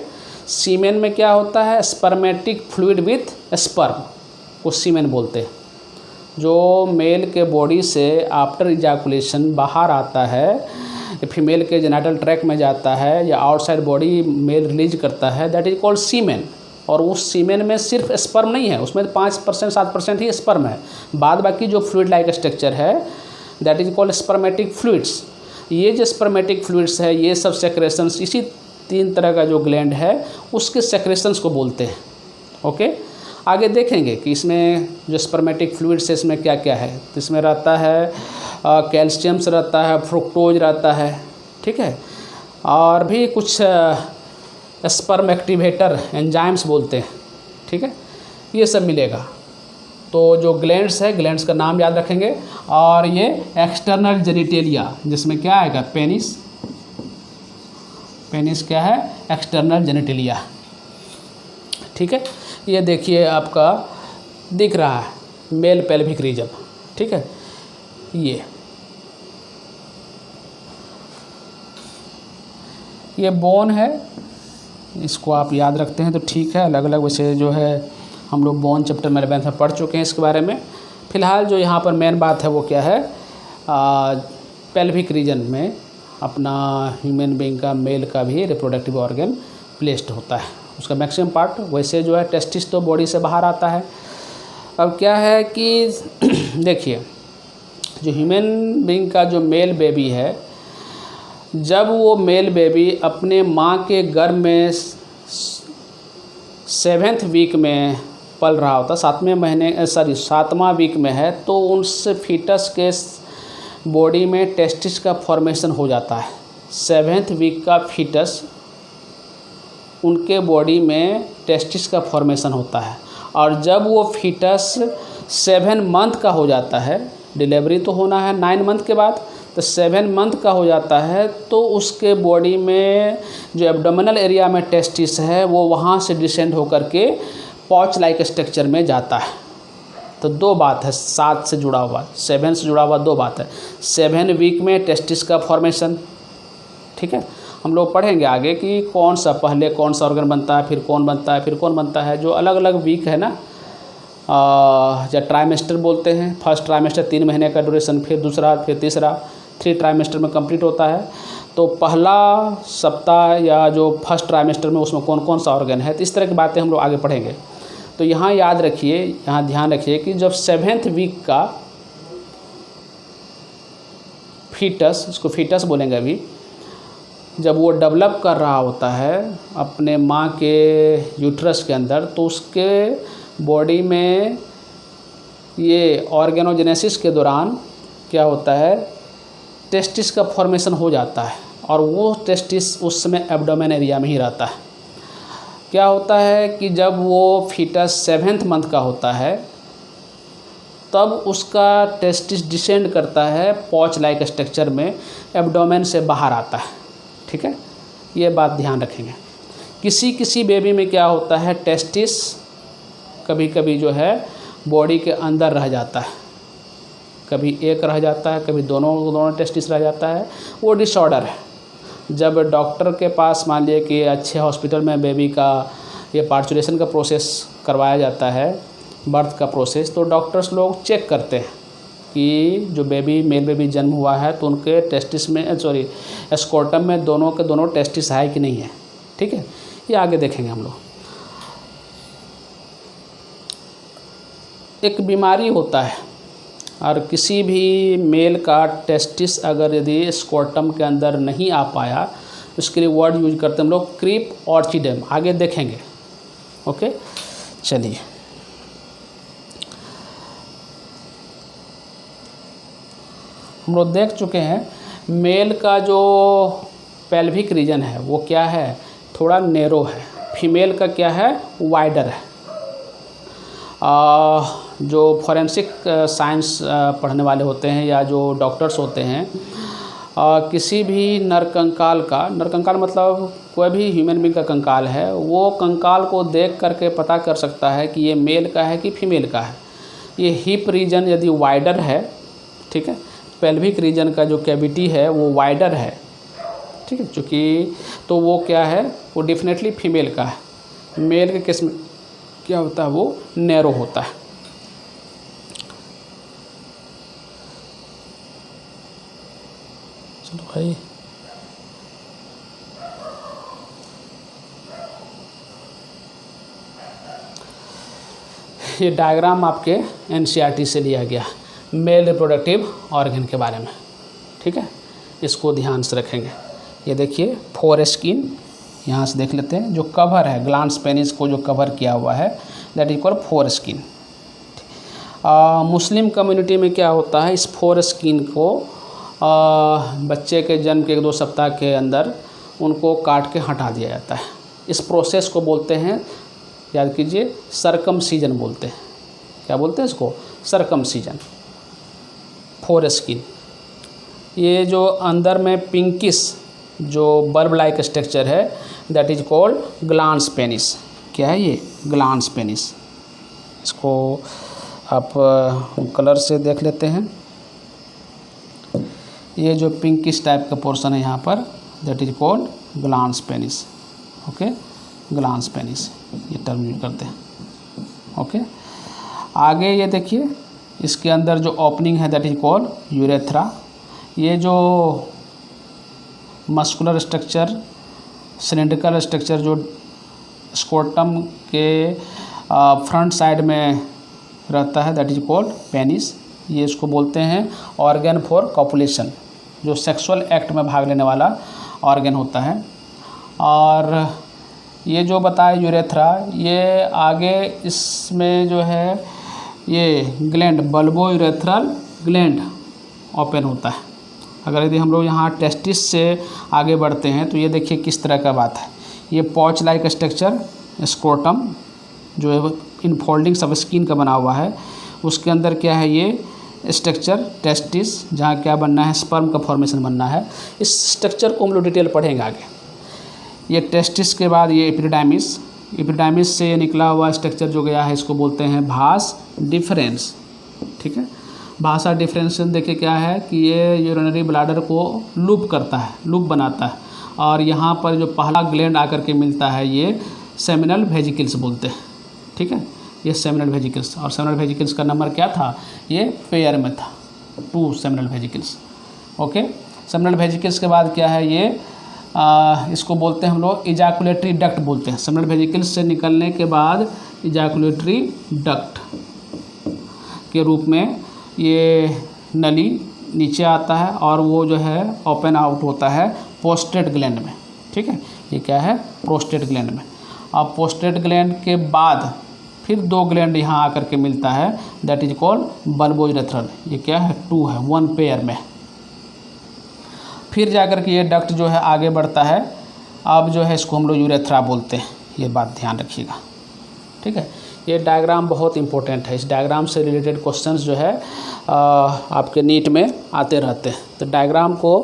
सीमेन में क्या होता है, स्पर्मेटिक फ्लूइड विथ स्पर्म को सीमेन बोलते हैं। जो मेल के बॉडी से आफ्टर इजाकुलेशन बाहर आता है, फीमेल के जेनिटल ट्रैक में जाता है या आउटसाइड बॉडी मेल रिलीज करता है, दैट इज कॉल्ड सीमेन। और उस सीमेन में सिर्फ स्पर्म नहीं है, उसमें 5% 7% ही स्पर्म है, बाद बाकी जो फ्लूइड लाइक स्ट्रक्चर है that is called spermatic fluids. ये जो स्पर्मेटिक फ्लूइड्स है, ये सब सेक्रेशंस, इसी 3 तरह का जो ग्लैंड है उसके सेक्रेशंस को बोलते हैं। ओके, आगे देखेंगे कि इसमें जो स्पर्मेटिक फ्लूइड्स है इसमें क्या क्या है। तो इसमें रहता है कैल्शियम्स रहता है, फ्रुक्टोज रहता है। ठीक है, और भी कुछ स्पर्म एक्टिवेटर एंजाइम्स बोलते हैं। ठीक है, ये सब मिलेगा। तो जो ग्लैंड्स है, ग्लैंड्स का नाम याद रखेंगे। और ये एक्सटर्नल जेनिटेलिया, जिसमें क्या आएगा, पेनिस। पेनिस क्या है, एक्सटर्नल जेनिटेलिया। ठीक है, ये देखिए आपका दिख रहा है मेल पेल्विक रीजन। ठीक है, ये बोन है, इसको आप याद रखते हैं तो ठीक है। अलग अलग वैसे जो है हम लोग बोन चैप्टर में 11th में पढ़ चुके हैं इसके बारे में। फ़िलहाल जो यहाँ पर मेन बात है वो क्या है, पेल्विक रीजन में अपना ह्यूमन बीइंग का, मेल का भी रिप्रोडक्टिव ऑर्गन प्लेस्ड होता है, उसका मैक्सिमम पार्ट। वैसे जो है टेस्टिस तो बॉडी से बाहर आता है। अब क्या है कि देखिए, जो ह्यूमन बीइंग का जो मेल बेबी है, जब वो मेल बेबी अपने माँ के गर्भ में 7th वीक में पल रहा होता, 7वां वीक में है, तो उस फीटस के बॉडी में टेस्टिस का फॉर्मेशन हो जाता है। 7वें वीक का फीटस, उनके बॉडी में टेस्टिस का फॉर्मेशन होता है। और जब वो फीटस 7 मंथ का हो जाता है, डिलीवरी तो होना है 9 मंथ के बाद, तो 7 मंथ का हो जाता है, तो उसके बॉडी में जो एब्डोमिनल एरिया में टेस्टिस है वो वहाँ से डिसेंड होकर के पॉच लाइक स्ट्रक्चर में जाता है। तो 2 बात है 7 से जुड़ा हुआ, 7 से जुड़ा हुआ 2 बात है। 7 वीक में टेस्टिस का फॉर्मेशन, ठीक है। हम लोग पढ़ेंगे आगे कि पहले कौन सा ऑर्गन बनता है, फिर कौन बनता है, फिर कौन बनता है। जो अलग अलग वीक है ना, या ट्राइमेस्टर बोलते हैं। फर्स्ट ट्राइमेस्टर 3 महीने का ड्यूरेशन, फिर दूसरा, फिर तीसरा, 3 ट्राइमेस्टर में कंप्लीट होता है। तो पहला सप्ताह या जो फर्स्ट ट्राइमेस्टर में उसमें कौन कौन सा ऑर्गन है, तो इस तरह की बातें हम लोग आगे पढ़ेंगे। तो यहाँ याद रखिए, यहाँ ध्यान रखिए कि जब 7वें वीक का फीटस, इसको फीटस बोलेंगे अभी, जब वो डेवलप कर रहा होता है अपने माँ के यूट्रस के अंदर, तो उसके बॉडी में ये ऑर्गेनोजेनेसिस के दौरान क्या होता है, टेस्टिस का फॉर्मेशन हो जाता है। और वो टेस्टिस उस समय एब्डोमेन एरिया में ही रहता है। क्या होता है कि जब वो फीटस 7वें मंथ का होता है, तब उसका टेस्टिस डिसेंड करता है पॉच लाइक स्ट्रक्चर में, एब्डोमेन से बाहर आता है, ठीक है। ये बात ध्यान रखेंगे। किसी बेबी में क्या होता है, टेस्टिस कभी कभी जो है बॉडी के अंदर रह जाता है, कभी एक रह जाता है, कभी दोनों टेस्टिस रह जाता है। वो डिसऑर्डर है। जब डॉक्टर के पास मान लिए कि अच्छे हॉस्पिटल में बेबी का ये पार्चुरेशन का प्रोसेस करवाया जाता है, बर्थ का प्रोसेस, तो डॉक्टर्स लोग चेक करते हैं कि जो मेल बेबी जन्म हुआ है तो उनके टेस्टिस में स्कोर्टम में दोनों के दोनों टेस्टिस है कि नहीं है, ठीक है। ये आगे देखेंगे हम लोग। एक बीमारी होता है, और किसी भी मेल का टेस्टिस अगर यदि स्कोर्टम के अंदर नहीं आ पाया, उसके लिए वर्ड यूज करते हैं हम लोग क्रीप ऑर्चिडम। आगे देखेंगे, ओके। चलिए, हम लोग देख चुके हैं मेल का जो पेल्विक रीजन है वो क्या है, थोड़ा नैरो है। फीमेल का क्या है, वाइडर है। जो फॉरेंसिक साइंस पढ़ने वाले होते हैं या जो डॉक्टर्स होते हैं, किसी भी नरकंकाल मतलब कोई भी ह्यूमन बीइंग का कंकाल है, वो कंकाल को देख करके पता कर सकता है कि ये मेल का है कि फीमेल का है। ये हिप रीजन यदि वाइडर है, ठीक है, पेल्विक रीजन का जो कैविटी है वो वाइडर है, ठीक है, चूँकि तो वो क्या है, वो डेफिनेटली फीमेल का है। मेल के केस में क्या होता है, वो नैरो होता है। चलो भाई, ये डायग्राम आपके NCERT से लिया गया, मेल रिप्रोडक्टिव ऑर्गन के बारे में, ठीक है। इसको ध्यान से रखेंगे। ये देखिए फोरस्किन, यहाँ से देख लेते हैं, जो कवर है ग्लांस पेनिस को जो कवर किया हुआ है, that is called foreskin. Muslim community में क्या होता है, इस फोरस्किन को बच्चे के जन्म के 1-2 सप्ताह के अंदर उनको काट के हटा दिया जाता है। इस प्रोसेस को बोलते हैं, याद कीजिए, सर्कमसीजन बोलते हैं। क्या बोलते हैं इसको, सर्कमसीजन। फोरस्किन, ये जो अंदर में पिंकिश जो बल्ब लाइक स्ट्रक्चर है, that is called glans penis. क्या है ये, ग्लांस पेनिस। इसको आप कलर से देख लेते हैं। ये जो पिंकिश टाइप का पोर्शन है यहाँ पर, that is called glans penis, okay, glans penis, ये टर्म यूज करते हैं, ओके। आगे ये देखिए, इसके अंदर जो ओपनिंग है दैट इज कॉल्ड यूरेथ्रा। ये जो मस्कुलर स्ट्रक्चर, सिलेंड्रिकल स्ट्रक्चर जो स्कोर्टम के फ्रंट साइड में रहता है, दैट इज कॉल्ड पेनिस। ये इसको बोलते हैं ऑर्गन फॉर कॉपुलेशन, जो सेक्सुअल एक्ट में भाग लेने वाला ऑर्गन होता है। और ये जो बताया यूरेथ्रा, ये आगे इसमें जो है ये gland bulbo urethral gland open होता है। अगर यदि हम लोग यहाँ टेस्टिस से आगे बढ़ते हैं तो ये देखिए किस तरह का बात है। ये पॉच लाइक स्ट्रक्चर स्क्रोटम जो है इनफोल्डिंग सब स्किन का बना हुआ है, उसके अंदर क्या है ये स्ट्रक्चर टेस्टिस, जहाँ क्या बनना है स्पर्म का फॉर्मेशन बनना है। इस स्ट्रक्चर को हम लोग डिटेल पढ़ेंगे आगे। ये टेस्टिस के बाद ये एपिडाइमिस, एपिडाइमिस से ये निकला हुआ स्ट्रक्चर जो गया है इसको बोलते हैं भास डिफरेंस। ठीक है, भाषा डिफरेंशियल देखिए क्या है कि ये यूरिनरी ब्लैडर को लूप करता है, लूप बनाता है, और यहाँ पर जो पहला ग्लैंड आकर के मिलता है ये सेमिनल वेजिकल्स बोलते हैं। ठीक है, ये सेमिनल वेजिकल्स, और सेमिनल वेजिकल्स का नंबर क्या था, ये पेयर में था 2 seminal vesicles. Okay, seminal vesicles के बाद क्या है ये इसको बोलते हैं हम लोग इजैकुलेटरी डक्ट बोलते हैं। सेमिनल वेजिकल्स से निकलने के बाद इजैकुलेटरी डक्ट के रूप में ये नली नीचे आता है और वो जो है ओपन आउट होता है प्रोस्टेट ग्लैंड में। ठीक है, ये क्या है प्रोस्टेट ग्लैंड में। अब प्रोस्टेट ग्लैंड के बाद फिर 2 ग्लैंड यहाँ आकर के मिलता है, that is called bulbo urethral. ये क्या है 2 है, 1 पेयर में। फिर जाकर के ये डक्ट जो है आगे बढ़ता है। अब जो है इसको हम लोग यूरेथ्रा बोलते हैं, ये बात ध्यान रखिएगा। ठीक है, ये डायग्राम बहुत इंपॉर्टेंट है। इस डायग्राम से रिलेटेड क्वेश्चंस जो है आपके नीट में आते रहते हैं, तो डायग्राम को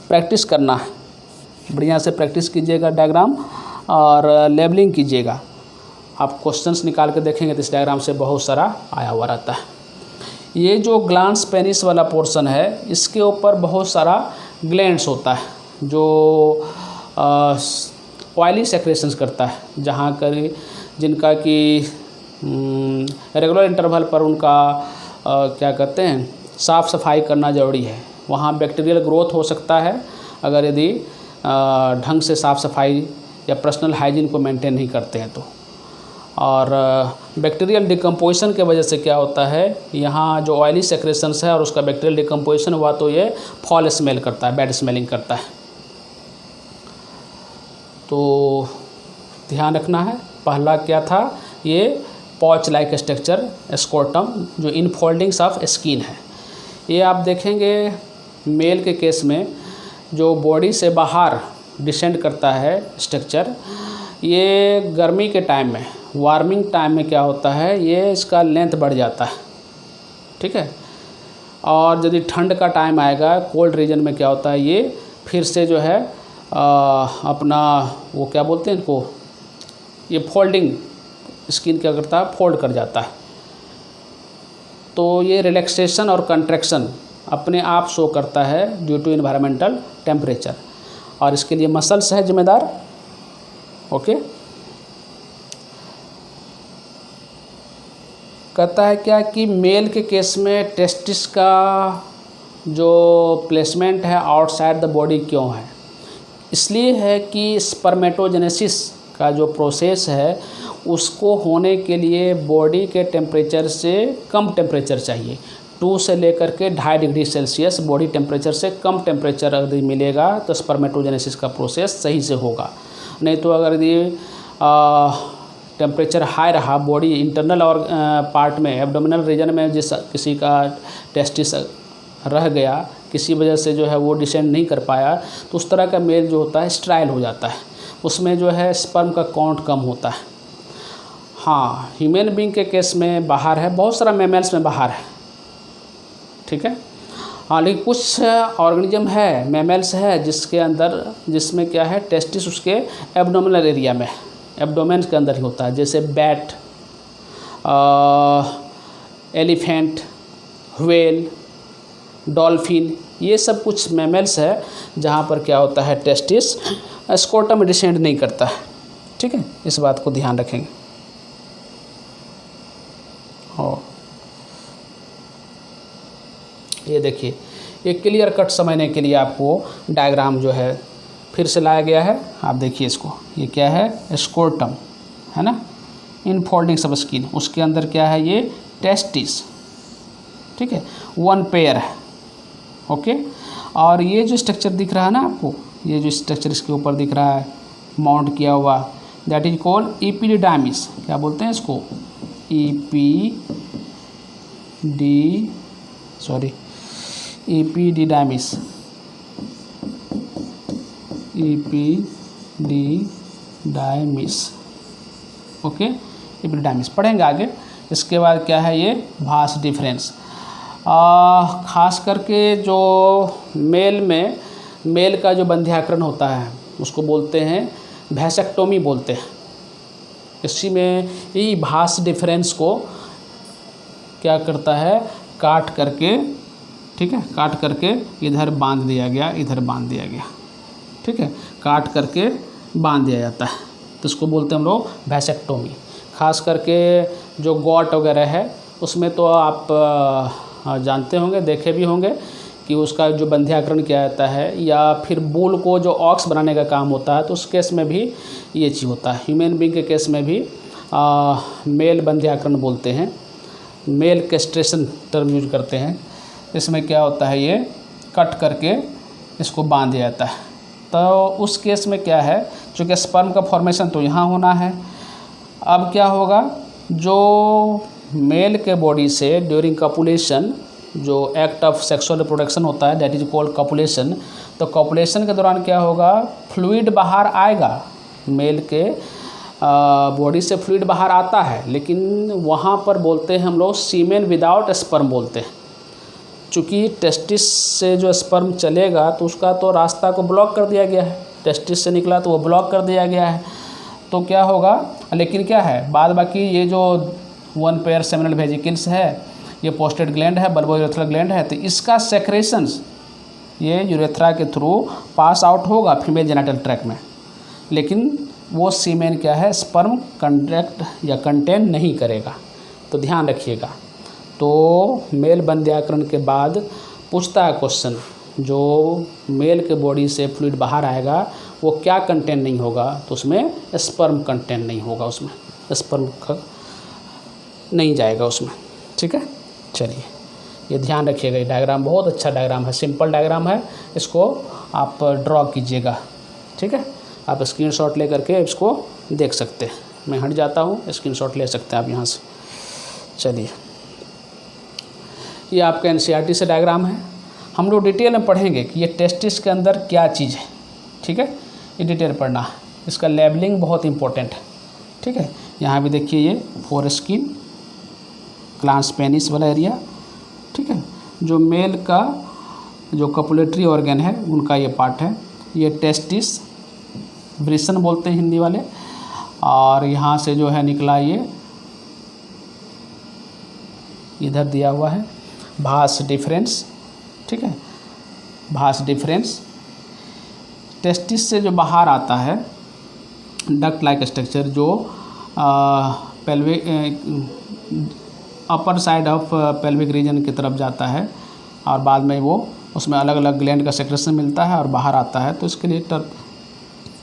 प्रैक्टिस करना है, बढ़िया से प्रैक्टिस कीजिएगा डायग्राम और लेबलिंग कीजिएगा। आप क्वेश्चंस निकाल के देखेंगे तो इस डायग्राम से बहुत सारा आया हुआ रहता है। ये जो ग्लांस पेनिस वाला पोर्शन है इसके ऊपर बहुत सारा ग्लैंड्स होता है जो ऑयली सेक्रेशंस करता है, जहाँ कर जिनका कि रेगुलर इंटरवल पर उनका क्या कहते हैं साफ़ सफाई करना ज़रूरी है। वहाँ बैक्टीरियल ग्रोथ हो सकता है अगर यदि ढंग से साफ़ सफाई या पर्सनल हाइजीन को मेंटेन नहीं करते हैं तो। और बैक्टीरियल डिकम्पोजिशन के वजह से क्या होता है, यहाँ जो ऑयली सेक्रेशंस है और उसका बैक्टीरियल डिकम्पोजिशन हुआ तो ये फॉल स्मेल करता है, बैड स्मेलिंग करता है। तो ध्यान रखना है। पहला क्या था, ये पॉच लाइक स्ट्रक्चर स्क्रोटम जो इनफोल्डिंग्स ऑफ स्किन है। ये आप देखेंगे मेल के केस में जो बॉडी से बाहर डिसेंड करता है स्ट्रक्चर, ये गर्मी के टाइम में वार्मिंग टाइम में क्या होता है ये इसका लेंथ बढ़ जाता है। ठीक है, और यदि ठंड का टाइम आएगा कोल्ड रीजन में क्या होता है ये फिर से जो है अपना वो क्या बोलते हैं इनको, ये फोल्डिंग स्किन क्या करता है फोल्ड कर जाता है। तो ये रिलैक्सेशन और कंट्रैक्शन अपने आप शो करता है ड्यू टू इन्वायरमेंटल टेम्परेचर, और इसके लिए मसल्स है जिम्मेदार। ओके, कहता है क्या कि मेल के केस में टेस्टिस का जो प्लेसमेंट है आउटसाइड द बॉडी क्यों है, इसलिए है कि स्पर्मेटोजेनेसिस का जो प्रोसेस है उसको होने के लिए बॉडी के टेम्परेचर से कम टेम्परेचर चाहिए। 2 से लेकर के 2.5 डिग्री सेल्सियस बॉडी टेम्परेचर से कम टेम्परेचर यदि मिलेगा तो स्पर्मेटोजेनेसिस का प्रोसेस सही से होगा। नहीं तो अगर यदि टेम्परेचर हाई रहा बॉडी इंटरनल और पार्ट में एब्डोमिनल रीजन में जिस किसी का टेस्टिस रह गया किसी वजह से जो है वो डिसेंड नहीं कर पाया तो उस तरह का मेल जो होता है स्ट्राइल हो जाता है, उसमें जो है स्पर्म का काउंट कम होता है। हाँ, ह्यूमन बीइंग के केस में बाहर है, बहुत सारा मैमल्स में बाहर है। ठीक है, हाँ, लेकिन कुछ ऑर्गेनिज्म है मैमल्स है जिसके अंदर जिसमें क्या है टेस्टिस उसके एब्डोमिनल एरिया में एब्डोमेन के अंदर ही होता है, जैसे बैट, एलिफेंट, व्हेल, डॉल्फिन, ये सब कुछ मैमल्स है जहाँ पर क्या होता है टेस्टिस स्क्रोटम में डिसेंड नहीं करता है। ठीक है, इस बात को ध्यान रखेंगे। और ये देखिए ये क्लियर कट समझने के लिए आपको डायग्राम जो है फिर से लाया गया है। आप देखिए इसको, ये क्या है स्क्रोटम है ना, इनफोल्डिंग सब स्किन, उसके अंदर क्या है ये टेस्टिस। ठीक है, 1 पेयर है। ओके, और ये जो स्ट्रक्चर दिख रहा है ना आपको, ये जो स्ट्रक्चर इसके ऊपर दिख रहा है माउंट किया हुआ, दैट इज कॉल्ड इपिडिडाइमिस। क्या बोलते हैं इसको? इपिडिडाइमिस। ओके, इपिडिडाइमिस पढ़ेंगे आगे। इसके बाद क्या है ये? भास डिफरेंस। खास करके जो मेल का जो बंध्याकरण होता है उसको बोलते हैं वैसेक्टोमी बोलते हैं। इसी में ये भास डिफरेंस को क्या करता है? काट करके, ठीक है, काट करके इधर बांध दिया गया, इधर बांध दिया गया, ठीक है, काट करके बांध दिया जाता है, तो इसको बोलते हैं हम लोग वैसेक्टोमी। खास करके जो गॉट वगैरह है उसमें तो आप जानते होंगे, देखे भी होंगे कि उसका जो बंध्याकरण किया जाता है, या फिर बूल को जो ऑक्स बनाने का काम होता है, तो उस केस में भी ये चीज़ होता है। ह्यूमन बींग के केस में भी मेल बंध्याकरण बोलते हैं, मेल कैस्ट्रेशन टर्म यूज करते हैं। इसमें क्या होता है? ये कट करके इसको बांध दिया जाता है। तो उस केस में क्या है, चूँकि स्पर्म का फॉर्मेशन तो यहाँ होना है, अब क्या होगा? जो मेल के बॉडी से ड्यूरिंग कपुलेशन जो एक्ट ऑफ सेक्सुअल रिप्रोडक्शन होता है, दैट इज कॉल्ड कपुलेशन। तो कपुलेशन के दौरान क्या होगा? फ्लूइड बाहर आएगा, मेल के बॉडी से फ्लूइड बाहर आता है, लेकिन वहाँ पर बोलते हैं हम लोग सीमेन विदाउट स्पर्म बोलते हैं। चूँकि टेस्टिस से जो स्पर्म चलेगा तो उसका तो रास्ता को ब्लॉक कर दिया गया है, टेस्टिस से निकला तो वो ब्लॉक कर दिया गया है, तो क्या होगा? लेकिन क्या है, बाद बाकी ये जो 1 पेयर सेमिनल वेजिकल्स है, ये पोस्टेड ग्लैंड है, बल्बो यूरेथ्रल ग्लैंड है, तो इसका सेक्रेशंस ये यूरेथ्रा के थ्रू पास आउट होगा फीमेल जेनिटल ट्रैक्ट में, लेकिन वो सीमेन क्या है? स्पर्म कंट्रैक्ट या कंटेन नहीं करेगा। तो ध्यान रखिएगा। तो मेल बंध्याकरण के बाद पूछता है क्वेश्चन, जो मेल के बॉडी से फ्लूइड बाहर आएगा वो क्या कंटेंट नहीं होगा? तो उसमें स्पर्म कंटेंट नहीं होगा, उसमें स्पर्म नहीं जाएगा उसमें, ठीक है। चलिए, ये ध्यान रखिएगा। ये डायग्राम बहुत अच्छा डायग्राम है, सिंपल डायग्राम है, इसको आप ड्रॉ कीजिएगा, ठीक है। आप स्क्रीनशॉट ले करके इसको देख सकते हैं। मैं हट जाता हूँ, स्क्रीनशॉट ले सकते हैं आप यहाँ से। चलिए, ये आपका एनसीईआरटी से डायग्राम है। हम लोग डिटेल में पढ़ेंगे कि ये टेस्टिस के अंदर क्या चीज़ है, ठीक है। ये डिटेल पढ़ना है, इसका लेबलिंग बहुत इंपॉर्टेंट है, ठीक है। यहाँ भी देखिए, ये फोरस्किन, ग्लांस पेनिस वाला एरिया, ठीक है। जो मेल का जो कपुलेटरी ऑर्गन है उनका ये पार्ट है। ये टेस्टिस, ब्रिसन बोलते हैं हिंदी वाले, और यहाँ से जो है निकला ये इधर दिया हुआ है भास डिफरेंस, ठीक है। भास डिफरेंस टेस्टिस से जो बाहर आता है, डक्ट लाइक स्ट्रक्चर, जो pelvic upper side of pelvic region की तरफ जाता है, और बाद में वो उसमें अलग अलग ग्लैंड का सेक्रेशन मिलता है और बाहर आता है, तो इसके लिए टर्म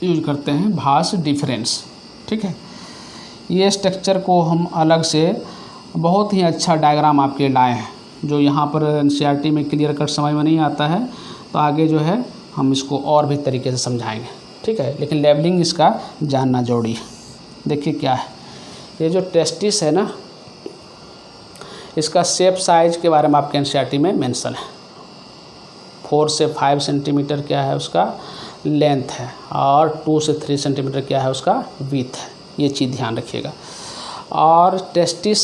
यूज करते हैं भास डिफरेंस, ठीक है। ये स्ट्रक्चर को हम अलग से बहुत ही अच्छा डायग्राम आपके लिए लाए हैं, जो यहाँ पर एनसीईआरटी में क्लियर कट समझ में नहीं आता है, तो आगे जो है हम इसको और भी तरीके से समझाएंगे, ठीक है। लेकिन लेबलिंग इसका जानना जरूरी है। देखिए क्या है, ये जो टेस्टिस है ना, इसका शेप साइज के बारे में आपके एनसीईआरटी में मेंशन है। 4 से 5 सेंटीमीटर क्या है उसका लेंथ है, और 2 से 3 सेंटीमीटर क्या है उसका विड्थ है। ये चीज़ ध्यान रखिएगा। और टेस्टिस,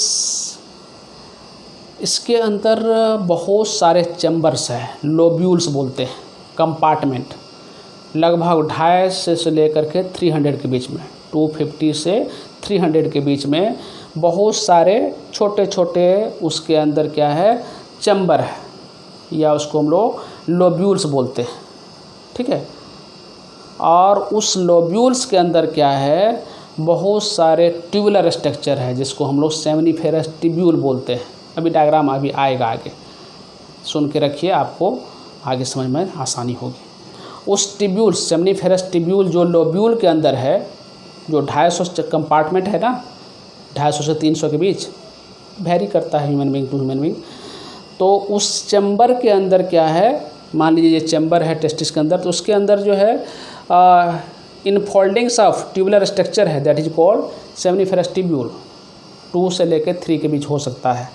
इसके अंदर बहुत सारे चैम्बर्स हैं, लोब्यूल्स बोलते हैं, कंपार्टमेंट, लगभग 250 से लेकर के 300 के बीच में, 250 से 300 के बीच में बहुत सारे छोटे छोटे उसके अंदर क्या है चैम्बर है, या उसको हम लोग लोब्यूल्स बोलते हैं, ठीक है। और उस लोब्यूल्स के अंदर क्या है, बहुत सारे ट्यूबुलर स्ट्रक्चर है, जिसको हम लोग सेमिनिफेरस ट्यूब्यूल बोलते हैं। अभी डायग्राम अभी आएगा, आगे सुन के रखिए, आपको आगे समझ में आसानी होगी। उस ट्यूब्यूल, सेमिनिफेरस ट्यूब्यूल जो लोब्यूल के अंदर है, जो 250 कंपार्टमेंट है ना, 250 से 300 के बीच, वेरी करता है human being to human being. तो उस चैम्बर के अंदर क्या है, मान लीजिए ये चैम्बर है टेस्टिस के अंदर, तो उसके अंदर जो है इनफोल्डिंग्स ऑफ ट्यूबुलर स्ट्रक्चर है that is called seminiferous tubule. 2 से लेकर 3 के बीच हो सकता है।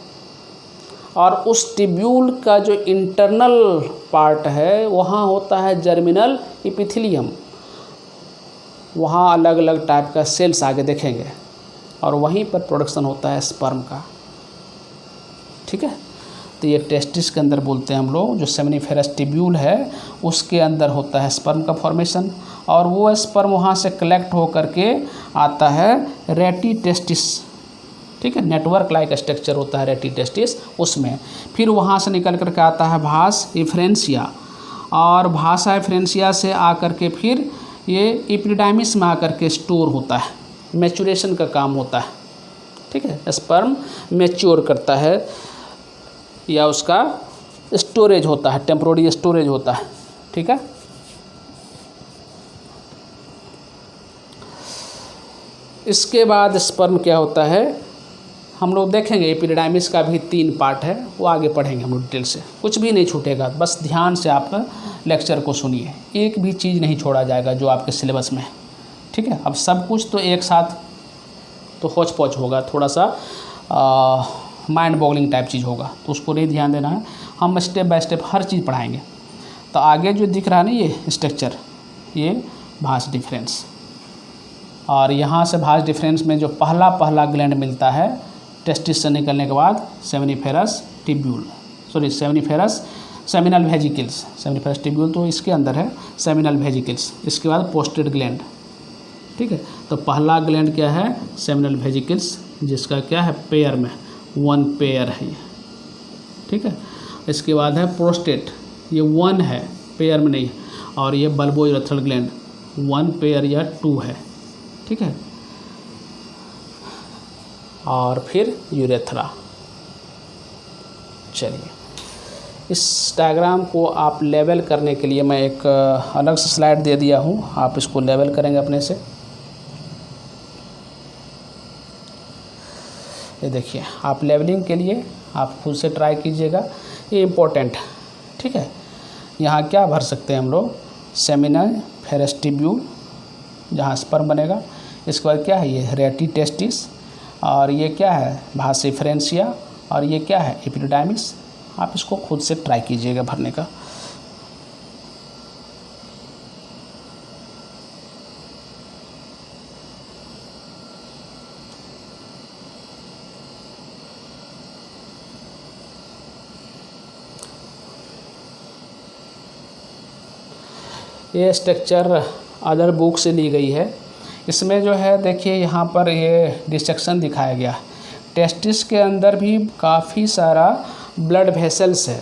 और उस टिब्यूल का जो इंटरनल पार्ट है वहाँ होता है जर्मिनल इपिथेलियम। वहाँ अलग अलग टाइप का सेल्स आगे देखेंगे और वहीं पर प्रोडक्शन होता है स्पर्म का। ठीक है, तो ये टेस्टिस के अंदर बोलते हैं हम लोग, जो सेमिनिफेरस टिब्यूल है उसके अंदर होता है स्पर्म का फॉर्मेशन। और वो स्पर्म वहाँ से कलेक्ट हो करके आता है रेटी टेस्टिस। ठीक है, नेटवर्क लाइक स्ट्रक्चर होता है रेटी टेस्टिस उसमें। फिर वहाँ से निकल करके आता है भास एफ्रेंसिया, और भासा एफ्रेंसिया से आकर के फिर ये एपिडाइमिस में आकर के स्टोर होता है, मैचुरेशन का काम होता है। ठीक है, स्पर्म मैच्योर करता है या उसका स्टोरेज होता है, टेम्पोररी स्टोरेज होता है। ठीक है, इसके बाद स्पर्म क्या होता है हम लोग देखेंगे। एपिडाइमिस का भी 3 पार्ट है, वो आगे पढ़ेंगे हम लोग डिटेल से, कुछ भी नहीं छूटेगा। बस ध्यान से आप लेक्चर को सुनिए, एक भी चीज़ नहीं छोड़ा जाएगा जो आपके सिलेबस में है। ठीक है, अब सब कुछ तो एक साथ तो होच पोच होगा, थोड़ा सा माइंड बॉगलिंग टाइप चीज़ होगा, तो उसको नहीं ध्यान देना है। हम स्टेप बाय स्टेप हर चीज़ पढ़ाएंगे। तो आगे जो दिख रहा है ना ये स्ट्रक्चर, ये भास डिफरेंस, और यहाँ से भास डिफरेंस में जो पहला ग्लैंड मिलता है टेस्टिस से निकलने के बाद seminiferous tubule, sorry seminal vesicles. Seminiferous tubule तो इसके अंदर है, सेमिनल वेजिकल्स। इसके बाद पोस्टेड ग्लैंड। ठीक है, तो पहला ग्लैंड क्या है सेमिनल वेजिकल्स, जिसका क्या है पेयर में 1 पेयर है ये। ठीक है, इसके बाद है प्रोस्टेट, ये 1 है, पेयर में नहीं। और ये बल्बोयूरेथ्रल ग्लैंड 1 पेयर या 2 है। ठीक है, और फिर यूरेथ्रा। चलिए, इस डायग्राम को आप लेवल करने के लिए मैं एक अलग से स्लाइड दे दिया हूँ, आप इसको लेवल करेंगे अपने से। ये देखिए, आप लेवलिंग के लिए आप खुद से ट्राई कीजिएगा, ये इम्पोर्टेंट है। ठीक है, यहाँ क्या भर सकते हैं हम लोग, सेमिनिफेरस टिब्यूल जहाँ स्पर्म बनेगा। इसके बाद क्या है ये रेटी टेस्टिस, और ये क्या है भास एफ्रेंसिया, और ये क्या है एपिडाइमिस। आप इसको खुद से ट्राई कीजिएगा भरने का। ये स्ट्रक्चर अदर बुक से ली गई है। इसमें जो है देखिए यहाँ पर ये डिसेक्शन दिखाया गया है। टेस्टिस के अंदर भी काफ़ी सारा ब्लड वेसल्स है,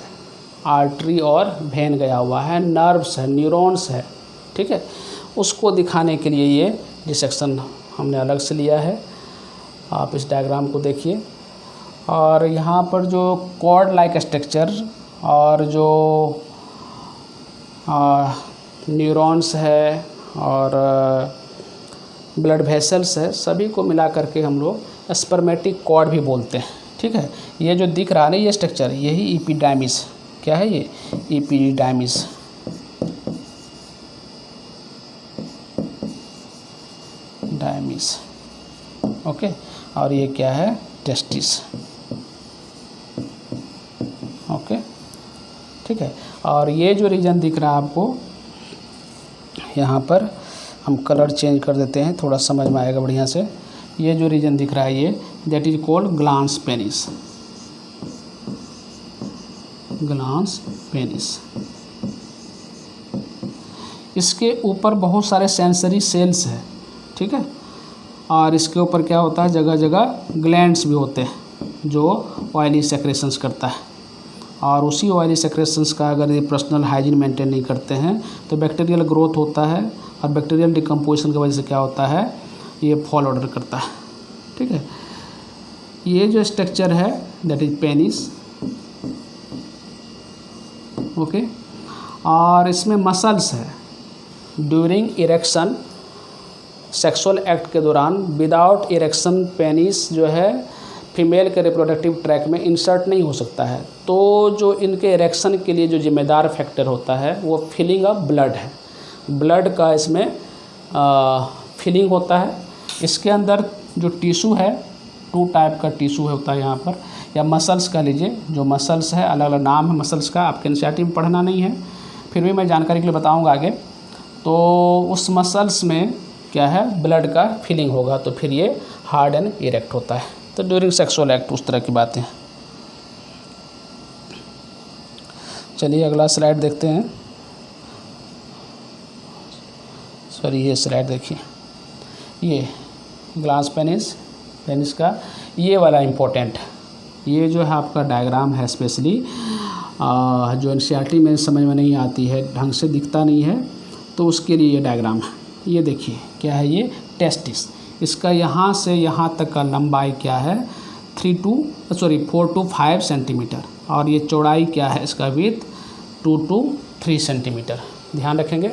आर्टरी और वेन गया हुआ है, नर्व्स है, न्यूरॉन्स है। ठीक है, उसको दिखाने के लिए ये डिसेक्शन हमने अलग से लिया है। आप इस डायग्राम को देखिए, और यहाँ पर जो कॉर्ड लाइक स्ट्रक्चर और जो न्यूरॉन्स है और ब्लड वेसल्स है, सभी को मिला करके हम लोग स्पर्मेटिक कॉर्ड भी बोलते हैं। ठीक है, ये जो दिख रहा है ना ये स्ट्रक्चर, यही एपिडाइमिस, क्या है ये एपिडाइमिस। डायमिस, ओके, और ये क्या है टेस्टिस। ओके, ठीक है, और ये जो रीजन दिख रहा है आपको, यहाँ पर हम कलर चेंज कर देते हैं, थोड़ा समझ में आएगा बढ़िया से। ये जो रीजन दिख रहा है ये that is called glans penis. Glans penis, इसके ऊपर बहुत सारे सेंसरी सेल्स हैं। ठीक है, और इसके ऊपर क्या होता है जगह जगह ग्लैंड्स भी होते हैं जो ऑयली सेक्रेशंस करता है। और उसी ऑयली सेक्रेशंस का अगर ये पर्सनल हाइजीन मेंटेन नहीं करते हैं तो बैक्टीरियल ग्रोथ होता है, और बैक्टीरियल डिकम्पोजिशन की वजह से क्या होता है ये फॉल ऑर्डर करता है। ठीक है, ये जो स्ट्रक्चर है दैट इज पेनिस। ओके, और इसमें मसल्स है। ड्यूरिंग इरेक्शन, सेक्सुअल एक्ट के दौरान विदाउट इरेक्शन पेनिस जो है फीमेल के रिप्रोडक्टिव ट्रैक में इंसर्ट नहीं हो सकता है। तो जो इनके इरेक्शन के लिए जो जिम्मेदार फैक्टर होता है वो फिलिंग ऑफ ब्लड है। ब्लड का इसमें फिलिंग होता है। इसके अंदर जो टिश्यू है, 2 टाइप का टिश्यू होता है यहाँ पर, या मसल्स कह लीजिए। जो मसल्स है, अलग अलग नाम है मसल्स का, आपके एनसीईआरटी में पढ़ना नहीं है, फिर भी मैं जानकारी के लिए बताऊँगा आगे। तो उस मसल्स में क्या है, ब्लड का फिलिंग होगा, तो फिर ये हार्ड एंड इरेक्ट होता है। तो ड्यूरिंग सेक्सुअल एक्ट उस तरह की बातें। चलिए अगला स्लाइड देखते हैं। सॉरी, ये स्लाइड देखिए, ये ग्लास पेनिस का ये वाला इम्पोर्टेंट, ये जो है आपका डायग्राम है, स्पेशली जो एनसीईआरटी में समझ में नहीं आती है, ढंग से दिखता नहीं है, तो उसके लिए ये डायग्राम है। ये देखिए क्या है, ये टेस्टिस, इसका यहाँ से यहाँ तक का लंबाई क्या है, 4 to 5 सेंटीमीटर, और ये चौड़ाई क्या है इसका, विथ 2 to 3 सेंटीमीटर, ध्यान रखेंगे।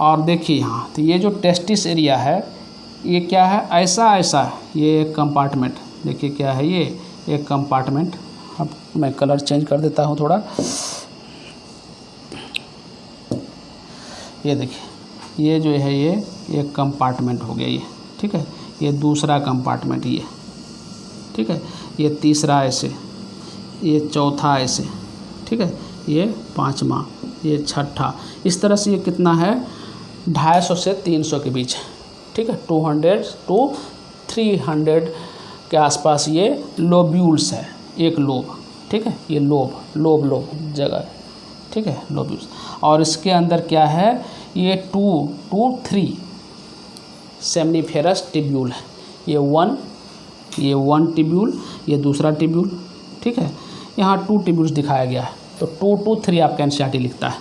और देखिए यहाँ, तो ये जो टेस्टिस एरिया है, ये क्या है, ऐसा ये एक कंपार्टमेंट, देखिए क्या है, ये एक कंपार्टमेंट। अब मैं कलर चेंज कर देता हूँ थोड़ा, ये देखिए, ये जो है ये एक कंपार्टमेंट हो गया ये, ठीक है। ये दूसरा कंपार्टमेंट ये, ठीक है। ये तीसरा ऐसे, ये चौथा ऐसे, ठीक है। ये पांचवा, ये छठा, इस तरह से ये कितना है, 250 से 300 के बीच, ठीक है। 200 to 300 के आसपास ये लोब्यूल्स है, एक लोब, ठीक है। ये लोब जगह, ठीक है, लोब्यूल्स। और इसके अंदर क्या है, ये 2 to 3 सेमनीफेरस टिब्यूल है। ये 1 टिब्यूल, ये दूसरा टिब्यूल, ठीक है। यहाँ 2 टिब्यूल्स दिखाया गया है, तो 2 to 3 आपका एनसीईआरटी लिखता है।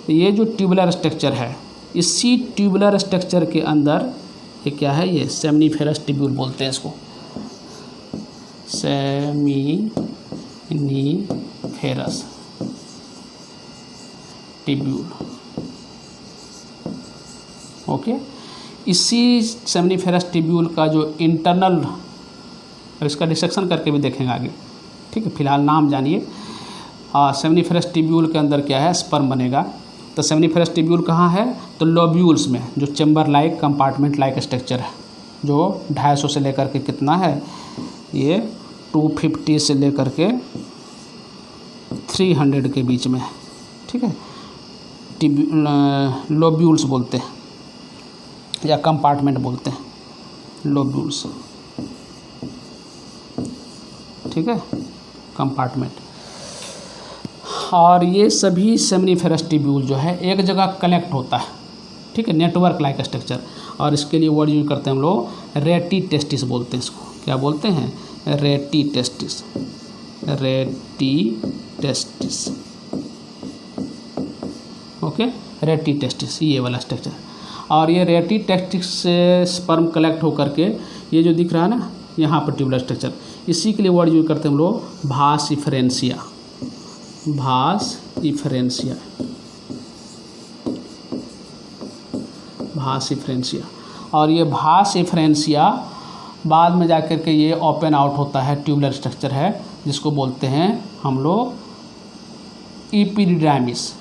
तो ये जो ट्यूबुलर स्ट्रक्चर है, इसी ट्यूबुलर स्ट्रक्चर के अंदर ये क्या है, ये सेमनीफेरस टिब्यूल बोलते हैं इसको, सेमिनिफेरस टिब्यूल, ओके। इसी सेमनीफेरस टिब्यूल का जो इंटरनल, इसका डिसेक्शन करके भी देखेंगे आगे, ठीक है। फिलहाल नाम जानिए। सेमनीफेरस टिब्यूल के अंदर क्या है, स्पर्म बनेगा। तो सेमनीफेरस टिब्यूल कहाँ है, तो लोब्यूल्स में, जो chamber like compartment like structure है, जो 250 से लेकर के कितना है, ये 250 से लेकर के 300 के बीच में, ठीक है। लोब्यूल्स बोलते हैं या कंपार्टमेंट बोलते हैं, लोब्यूल्स, ठीक है, कंपार्टमेंट। और ये सभी सेमनीफेरस टिब्यूल जो है एक जगह कलेक्ट होता है, ठीक है, नेटवर्क लाइक स्ट्रक्चर। और इसके लिए वर्ड यूज करते हैं हम लोग, रेटी टेस्टिस बोलते हैं इसको। क्या बोलते हैं, रेटी टेस्टिस, ओके, रेटी टेस्टिस, ये वाला स्ट्रक्चर। और ये रेटी टेस्टिस से स्पर्म कलेक्ट होकर के ये जो दिख रहा है ना यहाँ पर ट्यूबुलर स्ट्रक्चर, इसी के लिए वर्ड यूज करते हैं हम लोग, भास इफरेंसिया। और ये भास इफरेंसिया बाद में जाकर के ये ओपन आउट होता है, ट्यूबुलर स्ट्रक्चर है, जिसको बोलते हैं हम लोग एपिडिडाइमिस।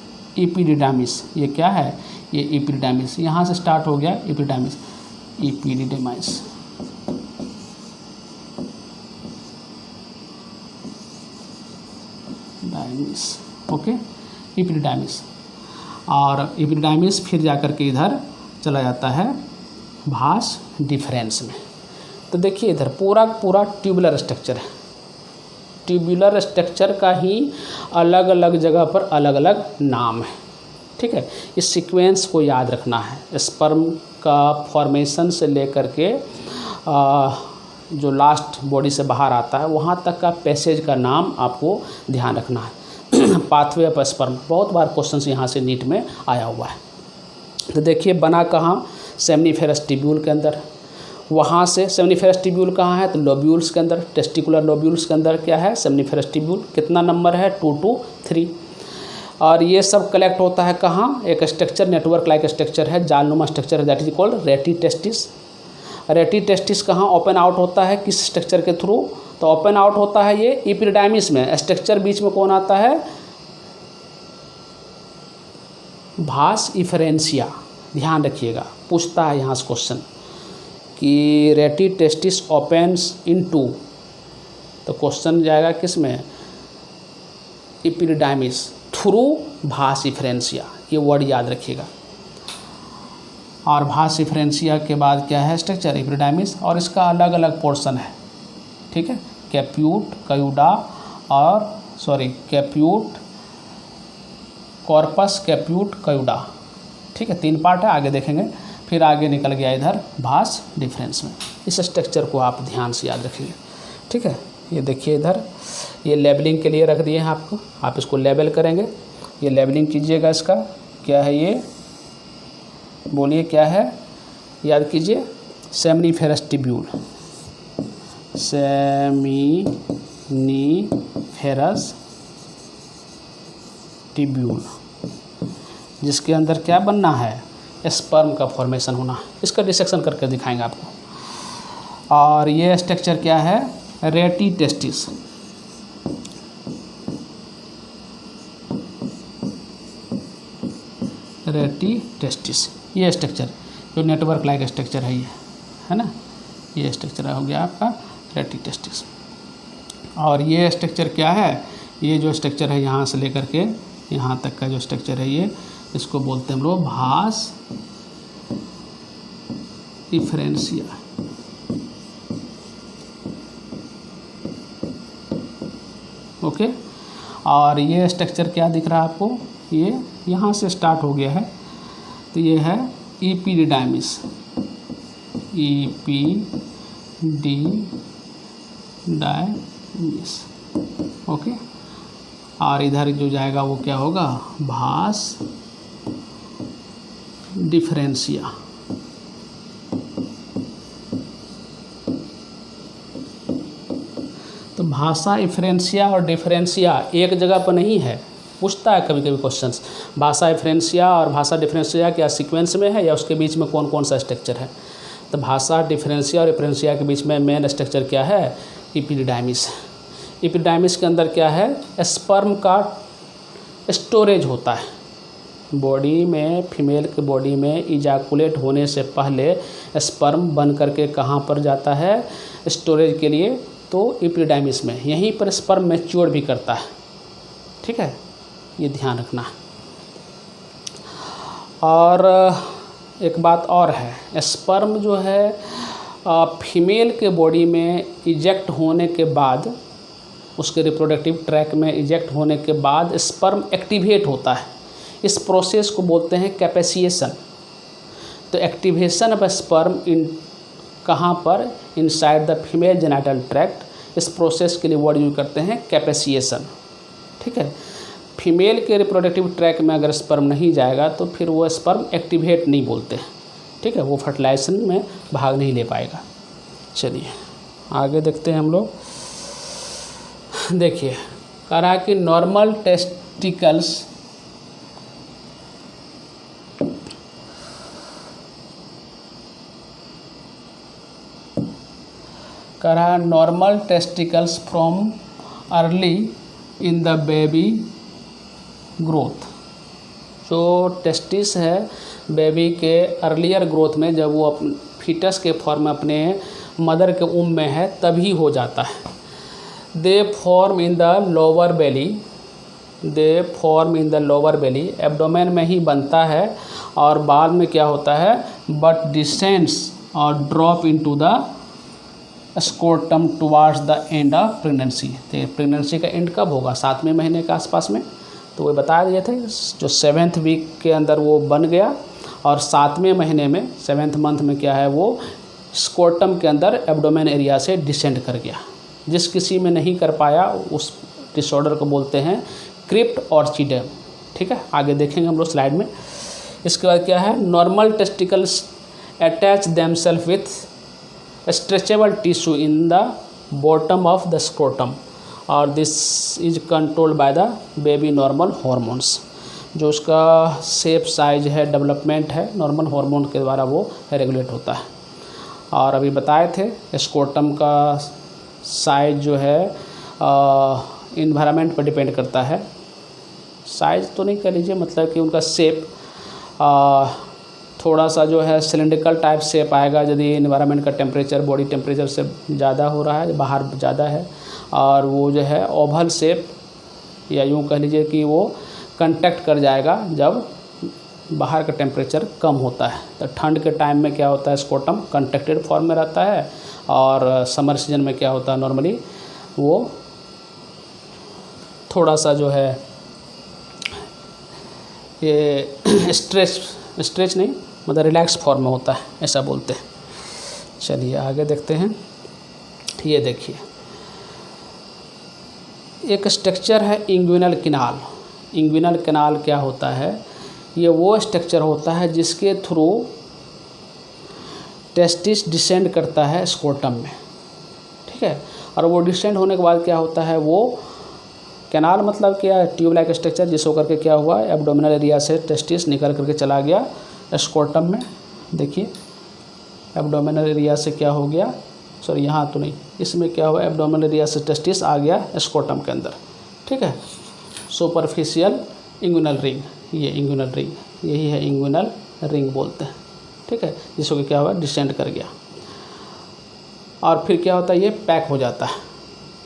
ये क्या है, ये एपिडिडाइमिस, यहाँ से स्टार्ट हो गया एपिडिडाइमिस, ओके, एपिडिडाइमिस। और एपिडिडाइमिस फिर जाकर के इधर चला जाता है भास डिफरेंस में। तो देखिए इधर पूरा ट्यूबुलर स्ट्रक्चर है, ट्यूबुलर स्ट्रक्चर का ही अलग अलग जगह पर अलग अलग नाम है, ठीक है। इस सीक्वेंस को याद रखना है, स्पर्म का फॉर्मेशन से लेकर के जो लास्ट बॉडी से बाहर आता है वहाँ तक का पैसेज का नाम आपको ध्यान रखना है। पाथवे ऑफ स्पर्म, बहुत बार क्वेश्चन यहाँ से नीट में आया हुआ है। तो देखिए बना कहाँ, सेमनीफेरस टिब्यूल के अंदर। वहाँ से सेमनीफेरस टिब्यूल कहाँ है, तो लोब्यूल्स के अंदर, टेस्टिकुलर लोब्यूल्स के अंदर क्या है, सेमनीफेरस टिब्यूल। कितना नंबर है, 2 to 3। और ये सब कलेक्ट होता है कहाँ, एक स्ट्रक्चर, नेटवर्क लाइक स्ट्रक्चर है, जालनुमा स्ट्रक्चर है, दैट इज कॉल्ड रेटी टेस्टिस। रेटी टेस्टिस कहाँ ओपन आउट होता है, किस स्ट्रक्चर के थ्रू, तो ओपन आउट होता है ये एपिडिडाइमिस में। स्ट्रक्चर बीच में कौन आता है, भास इफरेंसिया, ध्यान रखिएगा। पूछता है यहाँ से क्वेश्चन कि रेटी टेस्टिस ओपन्स इन टू, तो क्वेश्चन जाएगा किस में, एपिडिडाइमिस थ्रू भास इफ्रेंसिया, ये वर्ड याद रखिएगा। और भास इफ्रेंसिया के बाद क्या है, स्ट्रक्चर एपिडिडाइमिस, और इसका अलग अलग पोर्शन है, ठीक है, कैप्यूट, कयूडा और कैप्यूट, कॉर्पस, कैप्यूट, कयूडा, ठीक है, 3 पार्ट है, आगे देखेंगे। फिर आगे निकल गया इधर भास डिफरेंस में। इस स्ट्रक्चर को आप ध्यान से याद रखिए, ठीक है। ये देखिए इधर ये लेबलिंग के लिए रख दिए हैं आपको, आप इसको लेबल करेंगे, ये लेबलिंग कीजिएगा। इसका क्या है, ये बोलिए क्या है, याद कीजिए, सेमनीफेरस टिब्यूल, सेमनीफेरस टिब्यूल, जिसके अंदर क्या बनना है, स्पर्म का फॉर्मेशन होना। इसका डिसेक्शन करके दिखाएंगे आपको। और ये स्ट्रक्चर क्या है, रेटी टेस्टिस, रेटी टेस्टिस, ये स्ट्रक्चर जो नेटवर्क लाइक स्ट्रक्चर है, ये है ना, ये स्ट्रक्चर हो गया आपका रेटी टेस्टिस। और ये स्ट्रक्चर क्या है, ये जो स्ट्रक्चर है यहाँ से लेकर के यहाँ तक का जो स्ट्रक्चर है, ये इसको बोलते हैं हम लोग भास डिफरेंशिया। ओके, और ये स्ट्रक्चर क्या दिख रहा है आपको, ये यहाँ से स्टार्ट हो गया है, तो ये है एपिडिडाइमिस, एपिडिडाइमिस, ओके। और इधर जो जाएगा वो क्या होगा, भास डिफरेंशिया। तो भाषा इफ्रेंसिया और डिफरेंशिया एक जगह पर नहीं है, पूछता है कभी कभी क्वेश्चंस, भाषा इफ्रेंसिया और भाषा डिफरेंशिया क्या सीक्वेंस में है या उसके बीच में कौन कौन सा स्ट्रक्चर है। तो भाषा डिफरेंशिया और इफ्रेंसिया के बीच में मेन स्ट्रक्चर क्या है, एपिडिडाइमिस। एपिडिडाइमिस के अंदर क्या है, स्पर्म का स्टोरेज होता है बॉडी में, फीमेल के बॉडी में इजाकुलेट होने से पहले स्पर्म बन करके कहाँ पर जाता है, स्टोरेज के लिए, तो एपिडिडाइमिस में। यहीं पर स्पर्म मैच्योर भी करता है, ठीक है, ये ध्यान रखना है। और एक बात और है, स्पर्म जो है फीमेल के बॉडी में इजेक्ट होने के बाद, उसके रिप्रोडक्टिव ट्रैक में इजेक्ट होने के बाद स्पर्म एक्टिवेट होता है। इस प्रोसेस को बोलते हैं कैपेसिएशन। तो एक्टिवेशन ऑफ स्पर्म इन कहाँ पर, inside the female genital tract. इस प्रोसेस के लिए वर्ड यूज करते हैं कैपेसिएशन, ठीक है। फीमेल के रिप्रोडक्टिव ट्रैक में अगर स्पर्म नहीं जाएगा तो फिर वो स्पर्म एक्टिवेट नहीं बोलते, ठीक है, वो फर्टिलाइजेशन में भाग नहीं ले पाएगा। चलिए आगे देखते हैं हम लोग। देखिए कह रहा है कि normal testicles normal testicles from early in the baby growth. जो टेस्टिस है बेबी के अर्लियर ग्रोथ में, जब वो फीटस के फॉर्म में अपने मदर के उम्र में है तभी हो जाता है। They form in the lower Bailey, abdomen में ही बनता है और बाद में क्या होता है, बट डिसेंड्स और drop into the scrotum towards the end of pregnancy. तो प्रेगनेंसी का एंड कब होगा, 7वें महीने के आसपास में। तो वो बता दिए थे, जो 7th वीक के अंदर वो बन गया और 7वें महीने में 7th मंथ में क्या है, वो स्कोर्टम के अंदर एब्डोमेन एरिया से डिसेंड कर गया। जिस किसी में नहीं कर पाया उस डिसऑर्डर को बोलते हैं क्रिप्ट ऑर्चिडम, ठीक है, आगे देखेंगे हम लोग स्लाइड में। इसके बाद क्या है, normal testicles attach themselves with stretchable tissue in the bottom of the scrotum और this is controlled by the baby normal hormones. जो उसका शेप साइज है, डेवलपमेंट है, नॉर्मल हार्मोन के द्वारा वो रेगुलेट होता है। और अभी बताए थे स्क्रोटम का साइज जो है इन्वायरमेंट पर डिपेंड करता है। साइज तो नहीं कह लीजिए, मतलब कि उनका शेप थोड़ा सा जो है सिलिंड्रिकल टाइप शेप आएगा यदि इन्वायरमेंट का टेम्परेचर बॉडी टेम्परेचर से ज़्यादा हो रहा है, बाहर ज़्यादा है। और वो जो है ओवल शेप या यूँ कह लीजिए कि वो कंटैक्ट कर जाएगा जब बाहर का टेम्परेचर कम होता है। तो ठंड के टाइम में क्या होता है, स्कोटम कंट्रैक्टेड फॉर्म में रहता है, और समर सीजन में क्या होता है, नॉर्मली वो थोड़ा सा जो है ये स्ट्रेच नहीं मतलब रिलैक्स फॉर्म में होता है, ऐसा बोलते हैं। चलिए आगे देखते हैं। ये देखिए एक स्ट्रक्चर है इंग्विनल कैनाल। इंग्विनल कैनाल क्या होता है, ये वो स्ट्रक्चर होता है जिसके थ्रू टेस्टिस डिसेंड करता है स्कोटम में, ठीक है। और वो डिसेंड होने के बाद क्या होता है, वो कैनाल मतलब क्या है, ट्यूब लाइक स्ट्रक्चर, जिस होकर के क्या हुआ, एब्डोमिनल एरिया से टेस्टिस निकल करके चला गया स्कोटम में। देखिए एब्डोमिनल एरिया से क्या हो गया, सॉरी यहाँ तो नहीं, इसमें क्या हुआ, एब्डोमिनल एरिया से टेस्टिस आ गया स्कोटम के अंदर, ठीक है। सुपरफिशियल इंग्विनल रिंग, ये इंग्विनल रिंग, यही है इंग्विनल रिंग बोलते हैं, ठीक है। जिसको कि क्या हुआ, डिसेंड कर गया। और फिर क्या होता है, ये पैक हो जाता है।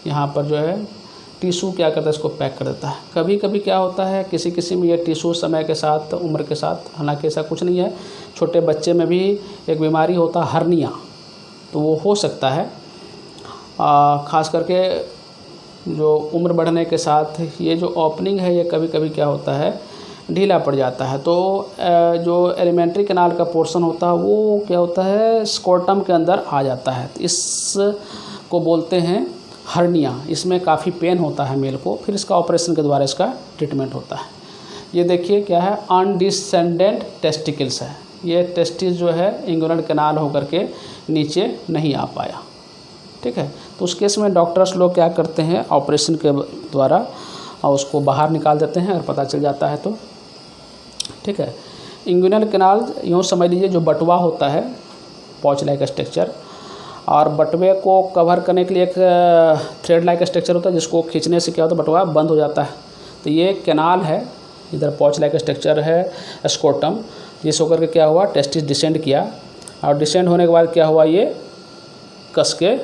यहाँ पर जो है टिश्यू क्या करता है, इसको पैक कर देता है। कभी कभी क्या होता है, किसी किसी में ये टिश्यू समय के साथ, उम्र के साथ, हालांकि ऐसा कुछ नहीं है, छोटे बच्चे में भी एक बीमारी होता है हर्निया, तो वो हो सकता है। ख़ास करके जो उम्र बढ़ने के साथ ये जो ओपनिंग है, ये कभी कभी क्या होता है, ढीला पड़ जाता है। तो जो एलिमेंट्री कैनाल का पोर्शन होता है वो क्या होता है, स्कोटम के अंदर आ जाता है। इसको बोलते हैं हर्निया। इसमें काफ़ी पेन होता है मेल को, फिर इसका ऑपरेशन के द्वारा इसका ट्रीटमेंट होता है। ये देखिए क्या है, अनडिसेंडेंट टेस्टिकल्स है। ये टेस्टिस जो है इंग्विनल कैनाल होकर के नीचे नहीं आ पाया, ठीक है। तो उस केस में डॉक्टर्स लोग क्या करते हैं, ऑपरेशन के द्वारा और उसको बाहर निकाल देते हैं, अगर पता चल जाता है तो, ठीक है। इंग्विनल कैनाल यूँ समझ लीजिए जो बटवा होता है, पॉच लाइक स्ट्रक्चर, और बटवे को कवर करने के लिए एक थ्रेड लाइक स्ट्रक्चर होता है, जिसको खींचने से क्या होता है, बटवा बंद हो जाता है। तो ये कैनाल है, इधर पॉच लाइक स्ट्रक्चर है स्कोटम, जिस होकर के क्या हुआ, टेस्टिस डिसेंड किया, और डिसेंड होने के बाद क्या हुआ, ये कस के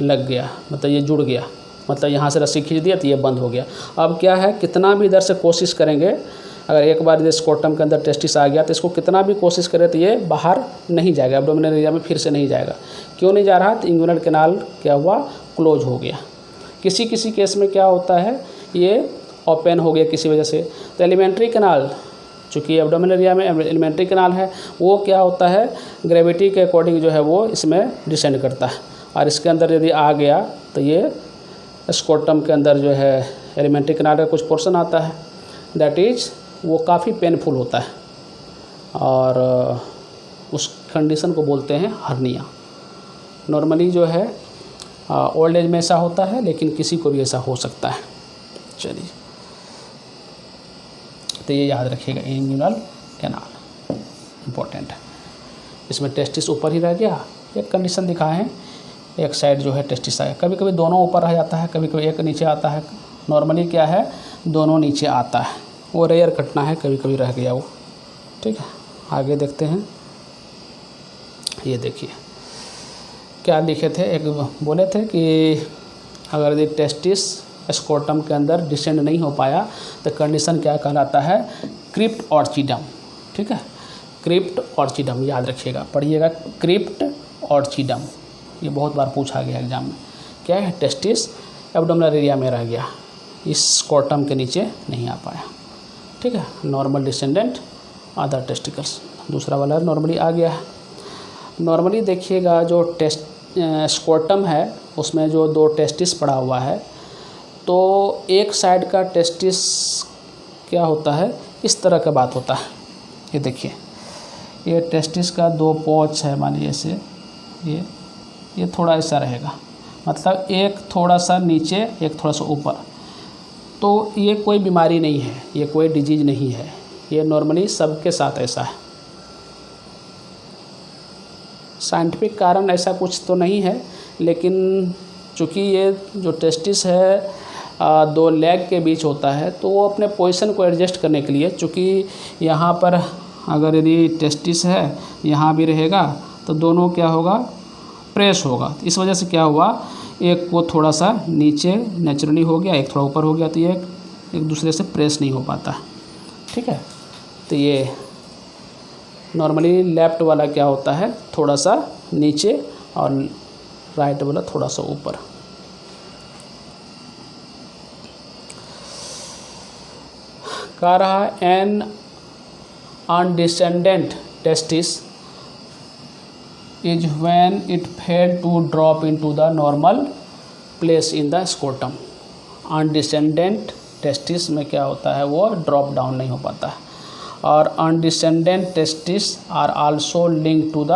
लग गया, मतलब ये जुड़ गया, मतलब यहाँ से रस्सी खींच दिया तो ये बंद हो गया। अब क्या है, कितना भी इधर से कोशिश करेंगे, अगर एक बार ये स्कोटम के अंदर टेस्टिस आ गया तो इसको कितना भी कोशिश करें तो ये बाहर नहीं जाएगा, एब्डोमिनल एरिया में फिर से नहीं जाएगा। क्यों नहीं जा रहा, तो इंग्विनल कैनाल क्या हुआ, क्लोज हो गया। किसी किसी केस में क्या होता है, ये ओपन हो गया किसी वजह से। तो एलिमेंट्री कैनाल, चूँकि एब्डोमिनल एरिया में एलिमेंट्री कैनाल है, वो क्या होता है, ग्रेविटी के अकॉर्डिंग जो है वो इसमें डिसेंड करता है, और इसके अंदर यदि आ गया तो ये स्कोटम के अंदर जो है एलिमेंट्री कैनाल का कुछ पोर्शन आता है, दैट इज़ वो काफ़ी पेनफुल होता है, और उस कंडीशन को बोलते हैं हर्निया। नॉर्मली जो है ओल्ड एज में ऐसा होता है, लेकिन किसी को भी ऐसा हो सकता है। चलिए, तो ये याद रखिएगा, इंग्विनल कैनाल इम्पोर्टेंट है। इसमें टेस्टिस ऊपर ही रह गया, एक कंडीशन दिखाए हैं, एक साइड जो है टेस्टिस आया, कभी कभी दोनों ऊपर रह जाता है, कभी कभी एक नीचे आता है। नॉर्मली क्या है, दोनों नीचे आता है, वो रेयर घटना है, कभी कभी रह गया वो, ठीक है। आगे देखते हैं। ये देखिए क्या लिखे थे, एक बोले थे कि अगर यदि टेस्टिस स्कोटम के अंदर डिसेंड नहीं हो पाया तो कंडीशन क्या कहलाता है, क्रिप्ट ऑर्चिडम, ठीक है। क्रिप्ट ऑर्चिडम याद रखिएगा, पढ़िएगा, क्रिप्ट ऑर्चिडम, ये बहुत बार पूछा गया एग्जाम में। क्या है, टेस्टिस एब्डोमिनल एरिया में रह गया, इस स्कोटम के नीचे नहीं आ पाया, ठीक है। नॉर्मल डिसेंडेंट अदर टेस्टिकल्स, दूसरा वाला नॉर्मली आ गया है। नॉर्मली देखिएगा जो स्कोटम है उसमें जो दो टेस्टिस पड़ा हुआ है, तो एक साइड का टेस्टिस क्या होता है, इस तरह का बात होता है। ये देखिए, ये टेस्टिस का दो पॉच है, मान लीजिए ऐसे, ये थोड़ा ऐसा रहेगा, मतलब एक थोड़ा सा नीचे, एक थोड़ा सा ऊपर। तो ये कोई बीमारी नहीं है, ये कोई डिजीज नहीं है, ये नॉर्मली सबके साथ ऐसा है। साइंटिफिक कारण ऐसा कुछ तो नहीं है, लेकिन चूँकि ये जो टेस्टिस है दो लेग के बीच होता है, तो वो अपने पोजीशन को एडजस्ट करने के लिए, चूँकि यहाँ पर अगर यदि टेस्टिस है यहाँ भी रहेगा तो दोनों क्या होगा, प्रेस होगा। इस वजह से क्या हुआ, एक को थोड़ा सा नीचे नेचुरली हो गया, एक थोड़ा ऊपर हो गया, तो ये एक दूसरे से प्रेस नहीं हो पाता। ठीक है, तो ये नॉर्मली लेफ्ट वाला क्या होता है, थोड़ा सा नीचे और राइट वाला थोड़ा सा ऊपर। कह रहा है an undescended testis is when it fail to drop into the normal place in the scrotum. Undescended testis में क्या होता है, वो ड्रॉप डाउन नहीं हो पाता है। और undescended testis are also link to the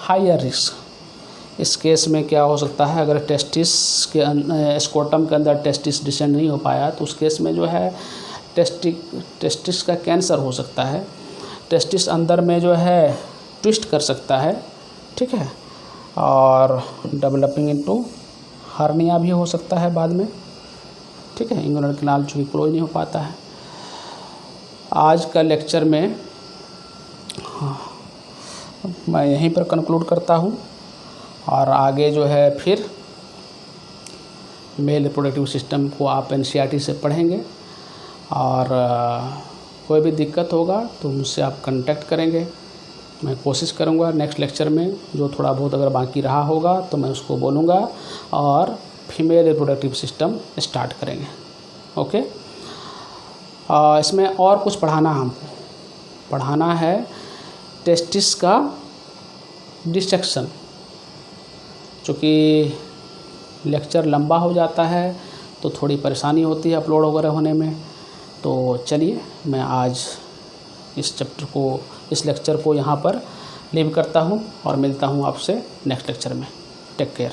higher risk. इस केस में क्या हो सकता है, अगर टेस्टिस के स्कोटम के अंदर टेस्टिस डिसेंड नहीं हो पाया तो उस केस में जो है टेस्टिस का कैंसर हो सकता है। टेस्टिस अंदर में जो है ट्विस्ट कर सकता है। ठीक है, और डेवलपिंग इनटू हर्निया भी हो सकता है बाद में। ठीक है, इंगुइनल कैनाल चूँकि क्लोज नहीं हो पाता है। आज का लेक्चर में मैं यहीं पर कंक्लूड करता हूँ, और आगे जो है फिर मेल रिप्रोडक्टिव सिस्टम को आप NCERT से पढ़ेंगे, और कोई भी दिक्कत होगा तो मुझसे आप कांटेक्ट करेंगे। मैं कोशिश करूँगा नेक्स्ट लेक्चर में जो थोड़ा बहुत अगर बाकी रहा होगा तो मैं उसको बोलूँगा, और फीमेल रिप्रोडक्टिव सिस्टम स्टार्ट करेंगे। ओके, इसमें और कुछ हमको पढ़ाना है टेस्टिस का डिसेक्शन। चूँकि लेक्चर लंबा हो जाता है तो थोड़ी परेशानी होती है अपलोड वगैरह होने में। तो चलिए, मैं आज इस लेक्चर को यहाँ पर लीव करता हूँ और मिलता हूँ आपसे नेक्स्ट लेक्चर में। Take care.